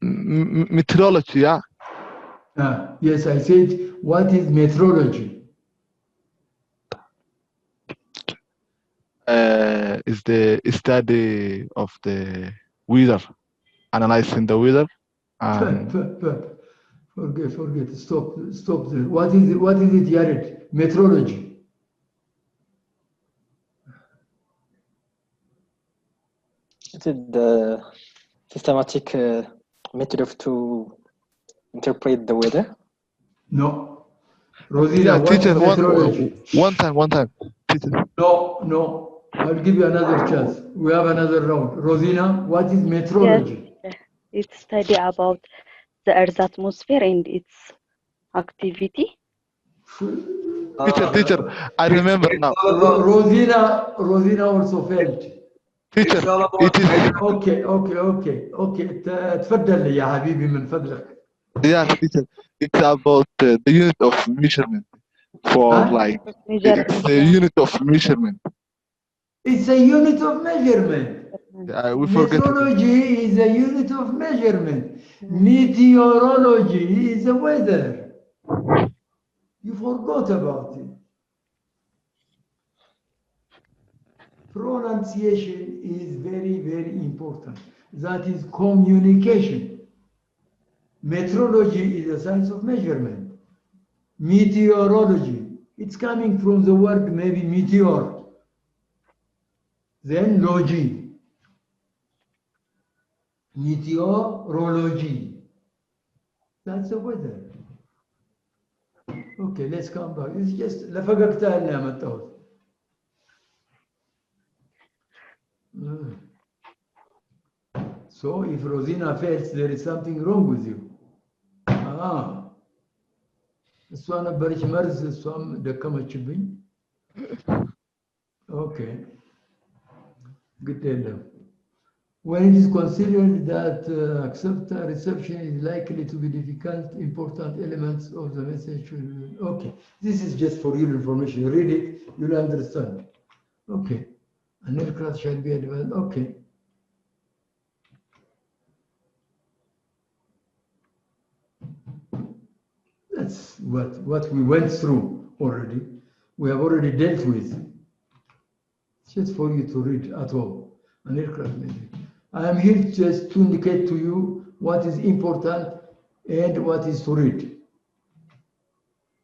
Meteorology, yeah. Yes, I said, what is metrology? Is the study of the weather, analyzing the weather. Forget. Stop there. What is it, Yared? Metrology. Is it the systematic method of to interpret the weather? No. Rosina, Yeah, what teacher, is metrology? one time, teacher. No. I'll give you another chance. We have another round. Rosina, what is metrology? Yes, it's study about the Earth's atmosphere and its activity. Teacher, I remember now. Rosina also failed. Teacher, it is. اوكي تفضل يا حبيبي من فضلك. Yeah, teacher, it's about the unit of measurement for like. It's the unit of measurement. It's a unit of measurement. We forget Meteorology is a unit of measurement. Meteorology is the weather. You forgot about it. Pronunciation is very, very important. That is communication. Metrology is a science of measurement. Meteorology, it's coming from the word maybe meteor. Then logy. Meteorology. That's the weather. Okay, let's come back. It's just لفققتها لنا متوت. So if Rosina fails, there is something wrong with you. እሷ ነበረች መርዝ እሷም ደከመችብኝ። Okay. Good enough. When it is considered that reception is likely to be difficult, important elements of the message. Okay, this is just for your information. Read it, you'll understand. Okay, an aircraft shall be advanced. Okay. That's what we went through already. We have already dealt with. It's just for you to read at all. an aircraft manager. I am here just to indicate to you what is important and what is to read.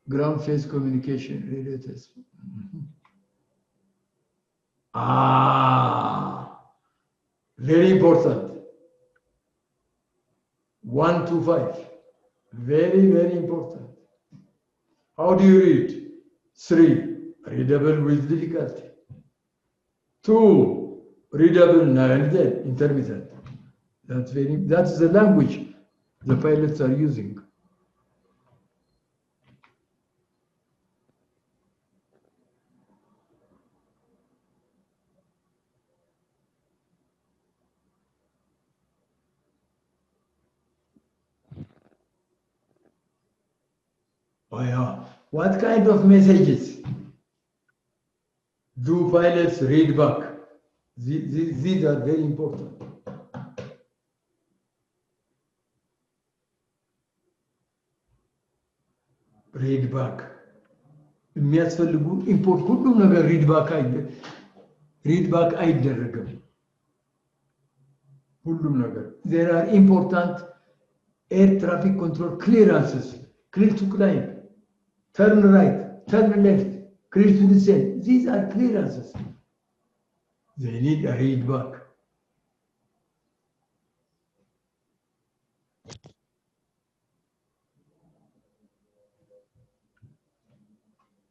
Ground phase communication, radio test. Very important. 1 to 5. Very, very important. How do you read? 3, readable with difficulty. 2, readable narrated, intermittent. That's the language the pilots are using. Oh yeah. What kind of messages do pilots read back? These are very important. Read back. የሚያስፈልጉ ኢምፖርት ሁሉም ነገር ሪድ ባክ አይደረግም። ሁሉም ነገር there are important air traffic control clearances. Clear to climb, turn right, turn left, clear to descend. These are clearances. They need a read back.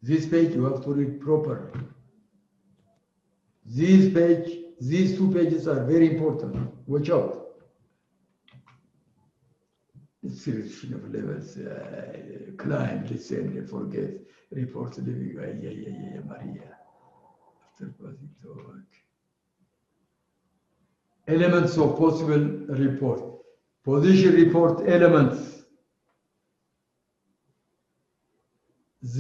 This page you have to read properly. These 2 pages are very important. Watch out. Selection of levels, climb, descend, forget, report, living, Maria. After passing talk. Elements of possible report. Position report elements.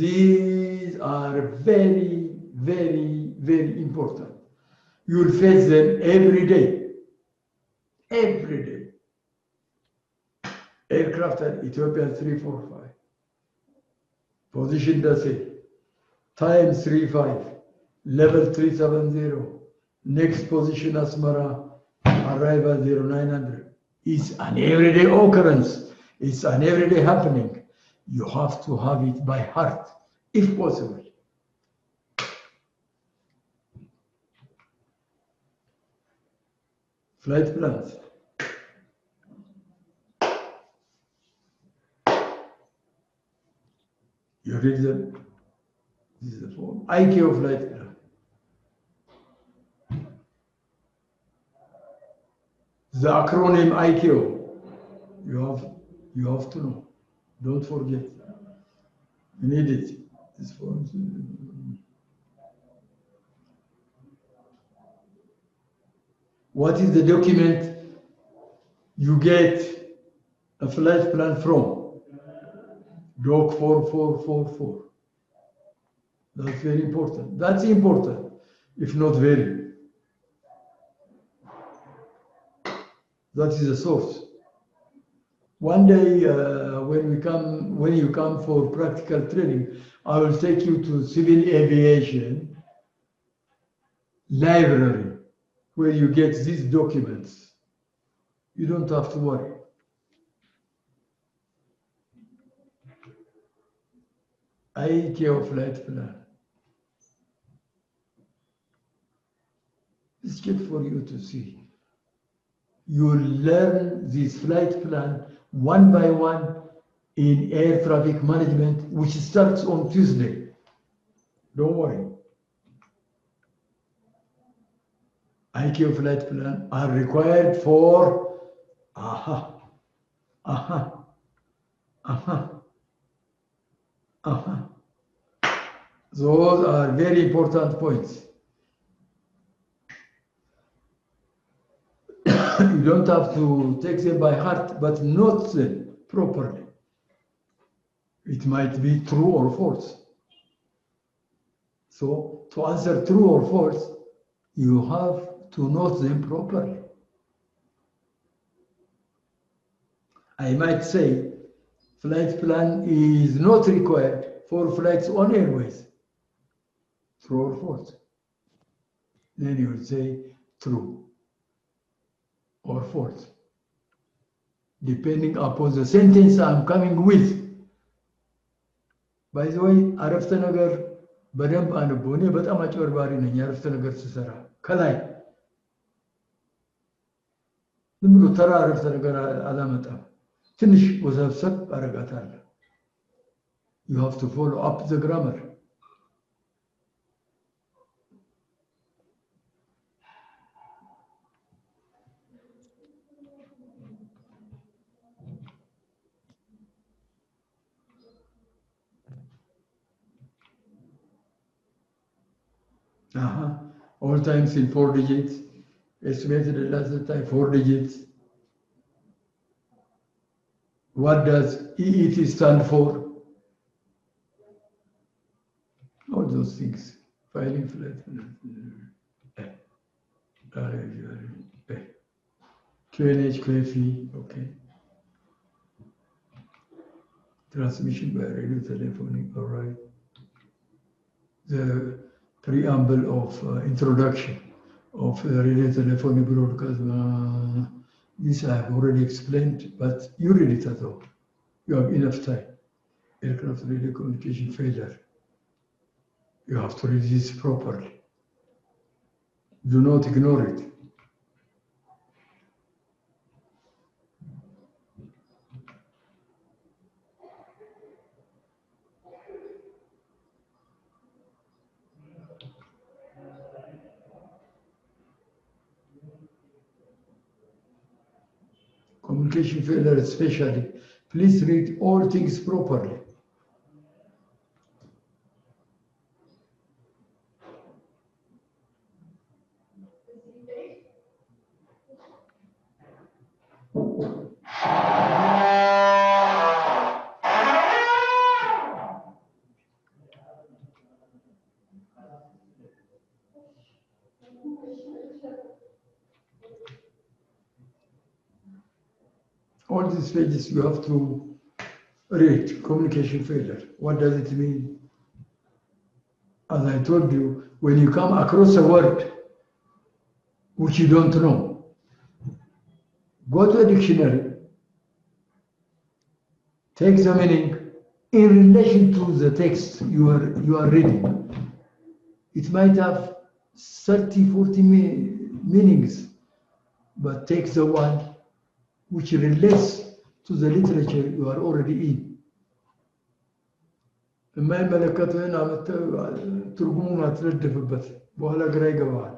These are very, very, very important. You'll face them every day. Every day. Aircraft at Ethiopia 345. Position Dase. Time 35. Level 370. Next position Asmara. Arrival 0900. It's an everyday occurrence. It's an everyday happening. You have to have it by heart, if possible. Flight plans. You read them. This is the form. IQ flight plan. The acronym IQ. You have to know. Don't forget. You need it. This form. What is the document you get a flight plan from? Doc 4444. That's very important. That's important, if not very. That is the source. One day, when you come for practical training, I will take you to civil aviation library, where you get these documents. You don't have to worry. ICAO flight plan. It's just for you to see. You learn this flight plan one by one in air traffic management, which starts on Tuesday. Don't worry. ICAO flight plan are required for Those are very important points. You don't have to take them by heart, but note them properly. It might be true or false. So to answer true or false, you have to note them properly. I might say flight plan is not required for flights on airways. True or false? Then you will say true. or false, depending upon the sentence I'm coming with. By the way, አረፍተ ነገር በደንብ አንብቡ። እኔ በጣም አጭበርባሪ ነኝ አረፍተ ነገር ስሰራ። ከላይ ዝም ብሎ ተራ አረፍተ ነገር አላመጣም። ትንሽ ወሰብሰብ አረጋታለሁ። You have to follow up the grammar. All times in 4 digits, estimated at last time 4 digits. What does EET stand for? All those things. Filing flat. QNH, QFE, okay. Transmission by radio telephony, all right. The preamble of introduction of radio telephony broadcast. This I have already explained, but you read it at all. You have enough time. Aircraft radio communication failure. You have to read this properly. Do not ignore it. Communication failure especially, please read all things properly. All these pages you have to read. Communication failure. What does it mean? As I told you, when you come across a word which you don't know, go to a dictionary, take the meaning in relation to the text you are reading. It might have 30, 40 meanings, but take the one which relates to the literature you are already in. የማይመለከትህን አመተህ ትርጉሙን አትለድፍበት፣ በኋላ ግራ ይገባሃል።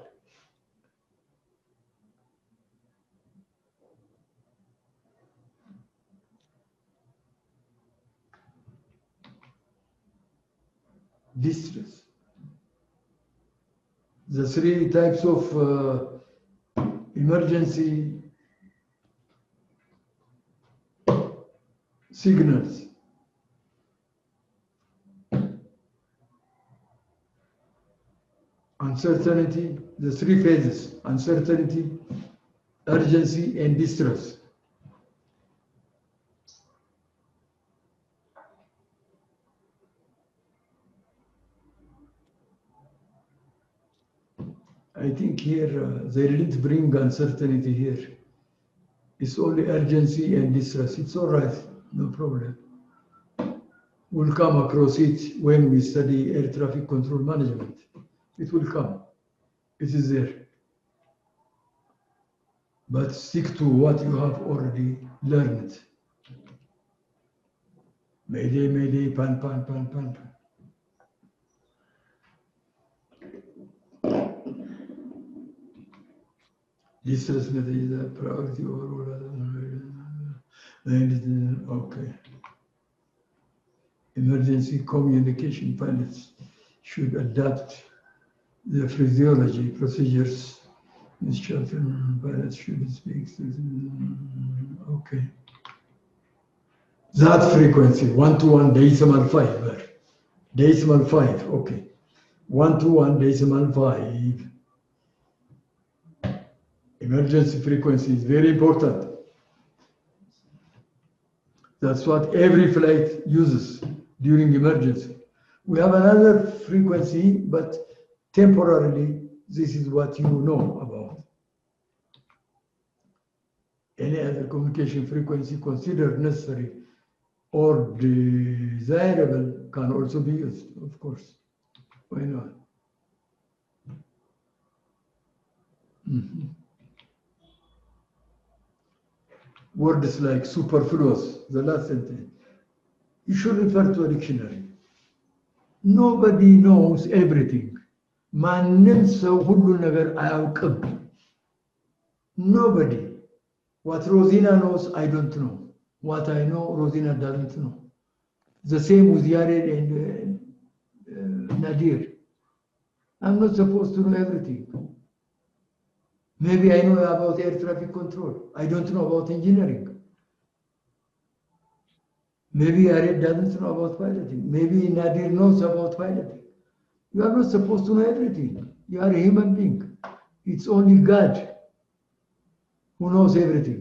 Distress. The 3 types of emergency signals. Uncertainty, the 3 phases: uncertainty, urgency, and distress. I think here they didn't bring uncertainty here. It's only urgency and distress. It's all right, no problem. We'll come across it when we study air traffic control management. It will come. It is there. But stick to what you have already learned. Mayday, mayday, pan, pan, pan, pan, pan. Distress message is a priority overall. Okay. Emergency communication pilots should adapt the physiology procedures. This chapter, pilots should speak. Okay. That frequency, 121.5. Decimal 5, okay. 121.5. Emergency frequency is very important. That's what every flight uses during emergency. We have another frequency, but temporarily, this is what you know about. any other communication frequency considered necessary or desirable can also be used, of course. Why not? Words like superfluous, the last sentence, you should refer to a dictionary. Nobody knows everything. ማንም ሰው ሁሉ ነገር አያውቅም። Nobody. What Rosina knows, I don't know. What I know, Rosina doesn't know. The same with Yared and Nadir. I'm not supposed to know everything. Maybe I know about air traffic control. I don't know about engineering. Maybe Yared doesn't know about piloting. Maybe Nadir knows about piloting. You are not supposed to know everything. You are a human being. It's only God who knows everything.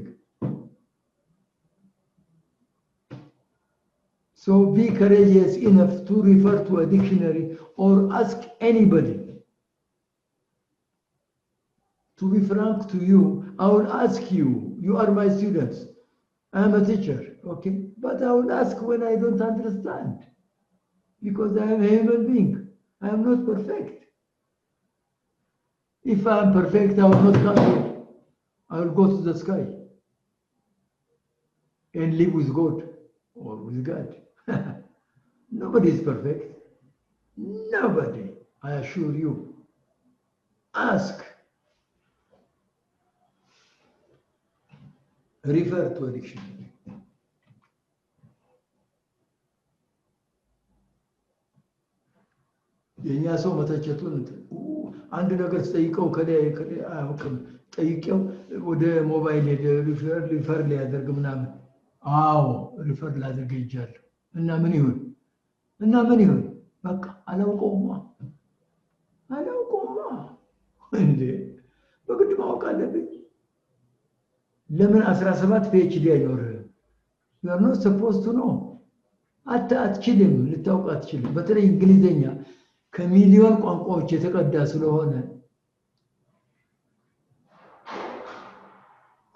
So be courageous enough to refer to a dictionary or ask anybody. To be frank to you, I will ask you. You are my students. I am a teacher, okay? But I will ask when I don't understand. Because I am a human being. I am not perfect. If I am perfect, I will not come here. I will go to the sky and live with God or with God. Nobody is perfect. Nobody, I assure you. Ask. Refer to a dictionary. የእኛ ሰው መተቸቱን አንድ ነገር ስጠይቀው ከላይ አያውቅም ጠይቄው ወደ ሞባይል ሄደ ሪፈር ሊያደርግ ምናምን አዎ ሪፈር ላደርግ ይቻላል እና ምን ይሁን በቃ አላውቀውማ እንዴ በግድ ማወቅ አለብኝ ለምን 17 PhD አይኖርህም you are not supposed to know አትችልም ልታውቅ አትችልም በተለይ እንግሊዘኛ ከሚሊዮን ቋንቋዎች የተቀዳ ስለሆነ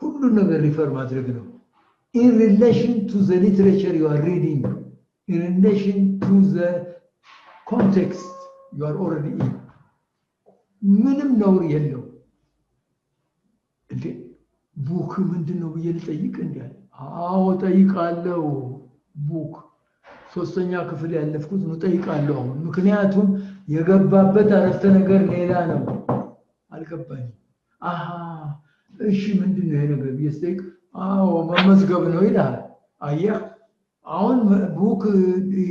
ሁሉ ነገር ሪፈር ማድረግ ነው in relation to the literature you are reading in relation to the context you are already in ምንም ነውር የለው እንዴ ቡክ ምንድነው ብዬ ልጠይቅ እንዴ አዎ ጠይቃለሁ ቡክ ሶስተኛ ክፍል ያለፍኩት ነው ጠይቃለሁ ምክንያቱም የገባበት አረፍተ ነገር ሌላ ነው አልገባኝ አሃ እሺ ምንድነው ይሄ ነገር ቢስጠይቅ አዎ መመዝገብ ነው ይላል አየህ አሁን ቡክ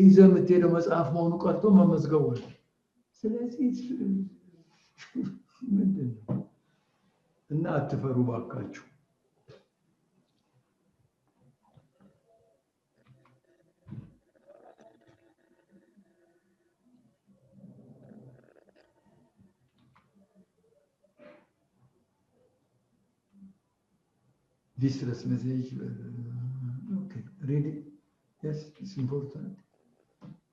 ይዘህ የምትሄደው መጽሐፍ መሆኑ ቀርቶ መመዝገቡ ነው ስለዚህ ምንድነው እና አትፈሩ ባካችሁ distress message okay read it yes it's important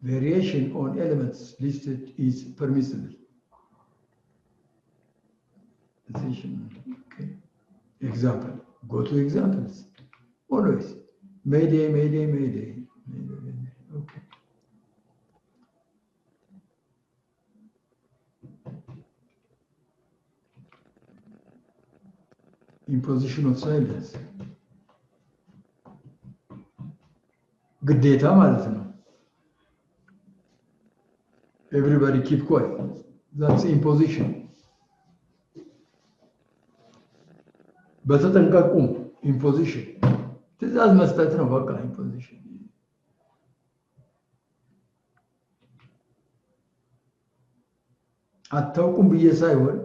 variation on elements listed is permissible decision okay example go to examples always mayday okay imposition of silence ግዴታ ማለት ነው everybody keep quiet that's imposition በተጠንቀቁም imposition ትእዛዝ መስጠት ነው በቃ imposition አታውቁም ብዬ ሳይሆን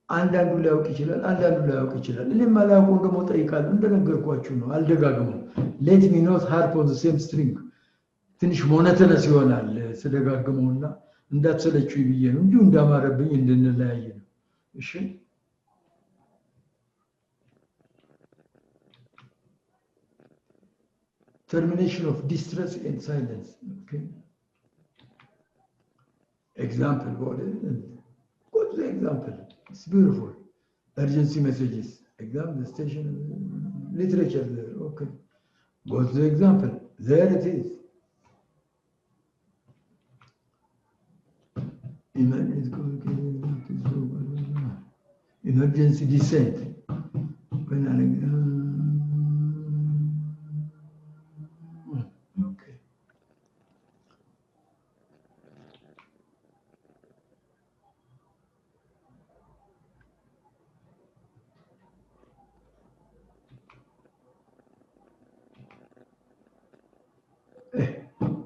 አንዳንዱ ሊያውቅ ይችላል አንዳንዱ ላያውቅ ይችላል እኔ ማላውቀው ደግሞ ጠይቃለሁ እንደነገርኳችሁ ነው አልደጋግመው let me not harp on the same string ትንሽ ሞኖቶነስ ይሆናል ስለደጋግመውና እንዳትሰለቹኝ ብዬ ነው እንዲሁ እንዳማረብኝ እንድንለያይ ነው እሺ termination of distress and silence okay example go to the example it's beautiful urgency messages Example, the station, literature there, okay. Go to the example, there it is. Emergency descent. Okay.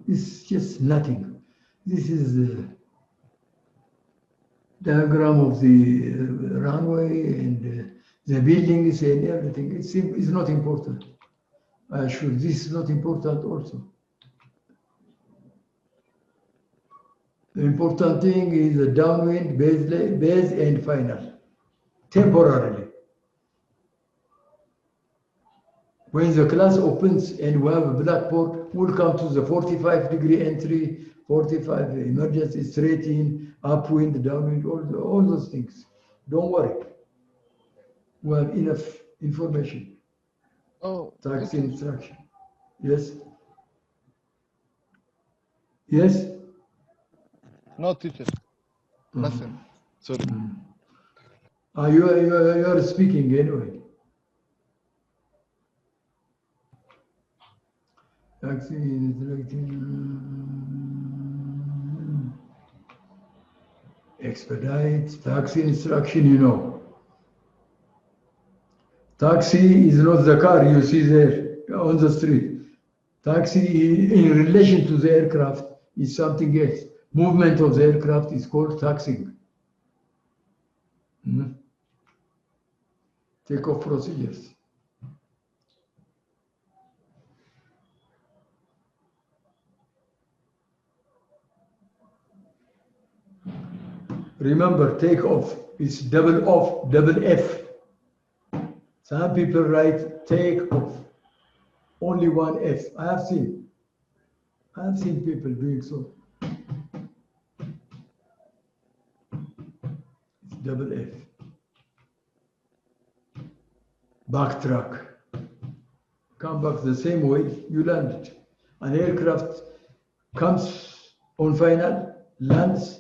It's just nothing. This is the diagram of the runway and the buildings and everything. It's not important. I assure this is not important also. The important thing is the downwind, base and final, temporarily. When the class opens and we have a blackboard, we'll come to the 45-degree entry, 45 emergency, straight in, upwind, downwind, all those things. Don't worry. We have enough information. Oh, Taxi okay. instruction. Yes? Yes? No, teacher. Nothing. Sorry. You are speaking anyway. Taxi instruction. Expedite, taxi instruction, you know. Taxi is not the car you see there on the street. Taxi in relation to the aircraft is something else. Movement of the aircraft is called taxiing. Takeoff procedures. Remember, takeoff is double off, double F. Some people write take off, only one F. I have seen people doing so. It's double F. Backtrack. Come back the same way you landed. An aircraft comes on final, lands,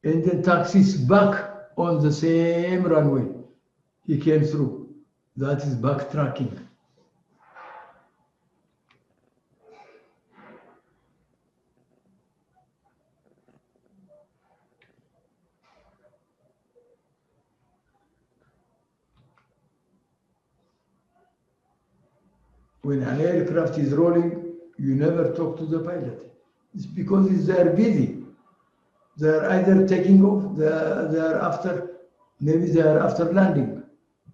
and then taxis back on the same runway he came through. That is backtracking. When an aircraft is rolling, you never talk to the pilot. It's because they are busy. They are either taking off, they are after, maybe they are after landing.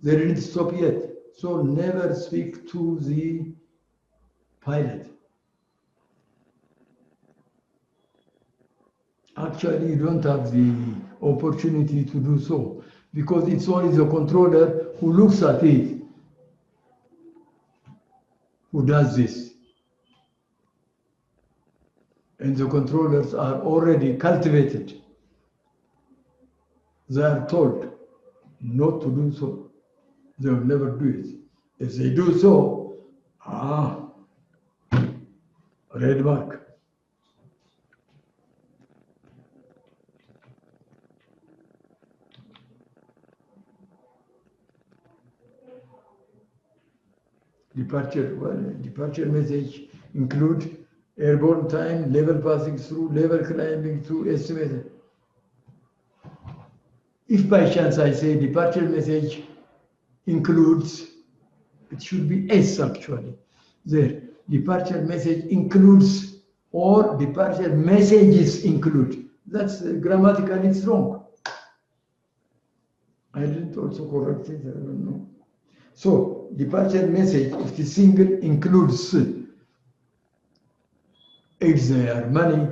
They didn't stop yet. So never speak to the pilot. Actually, you don't have the opportunity to do so because it's only the controller who looks at it who does this. And the controllers are already cultivated. They are told not to do so. They will never do it. If they do so, red mark. Departure message include airborne time, level passing through, level climbing through, estimated. If by chance I say departure message includes, it should be S actually. There, departure message includes or departure messages include. That's grammatically it's wrong. I didn't also correct it, I don't know. So, departure message, if the single includes, if there are many,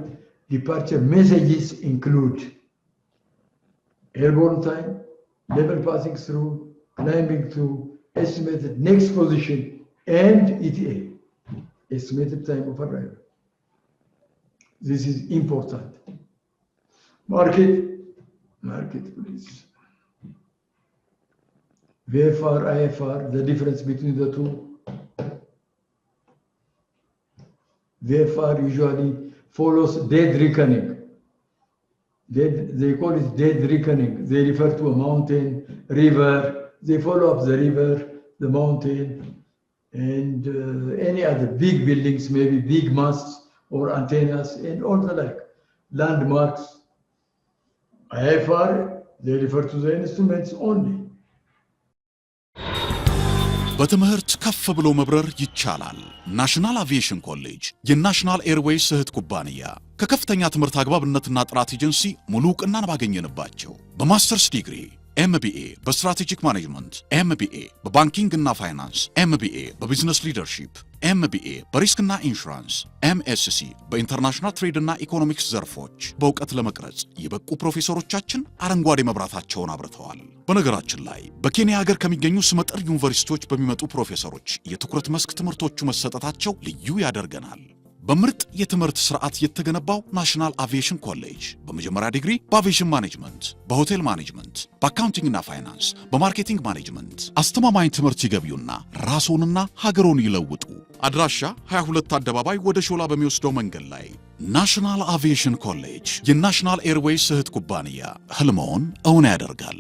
departure messages include airborne time, level passing through, climbing through, estimated next position, and ETA, estimated time of arrival. This is important. Mark it, please. VFR, IFR, the difference between the two. VFR usually follows dead reckoning. They call it dead reckoning. They refer to a mountain, river. They follow up the river, the mountain, and any other big buildings, maybe big masts or antennas and all the like. Landmarks. IFR, they refer to the instruments only. በትምህርት ከፍ ብሎ መብረር ይቻላል። ናሽናል አቪዬሽን ኮሌጅ የናሽናል ኤርዌይስ እህት ኩባንያ ከከፍተኛ ትምህርት አግባብነትና ጥራት ኤጀንሲ ሙሉ ዕውቅናን ባገኘንባቸው በማስተርስ ዲግሪ MBA በስትራቴጂክ ማኔጅመንት፣ MBA በባንኪንግ እና ፋይናንስ፣ MBA በቢዝነስ ሊደርሺፕ፣ MBA በሪስክና ኢንሹራንስ፣ MSc በኢንተርናሽናል ትሬድ እና ኢኮኖሚክስ ዘርፎች በእውቀት ለመቅረጽ የበቁ ፕሮፌሰሮቻችን አረንጓዴ መብራታቸውን አብርተዋል። በነገራችን ላይ በኬንያ ሀገር ከሚገኙ ስመጥር ዩኒቨርሲቲዎች በሚመጡ ፕሮፌሰሮች የትኩረት መስክ ትምህርቶቹ መሰጠታቸው ልዩ ያደርገናል። በምርጥ የትምህርት ስርዓት የተገነባው ናሽናል አቪዬሽን ኮሌጅ በመጀመሪያ ዲግሪ በአቪዬሽን ማኔጅመንት፣ በሆቴል ማኔጅመንት፣ በአካውንቲንግ እና ፋይናንስ፣ በማርኬቲንግ ማኔጅመንት አስተማማኝ ትምህርት ይገቢውና ራስዎንና ሀገሮን ይለውጡ። አድራሻ 22 አደባባይ ወደ ሾላ በሚወስደው መንገድ ላይ። ናሽናል አቪዬሽን ኮሌጅ የናሽናል ኤርዌይስ እህት ኩባንያ ህልሞን እውን ያደርጋል።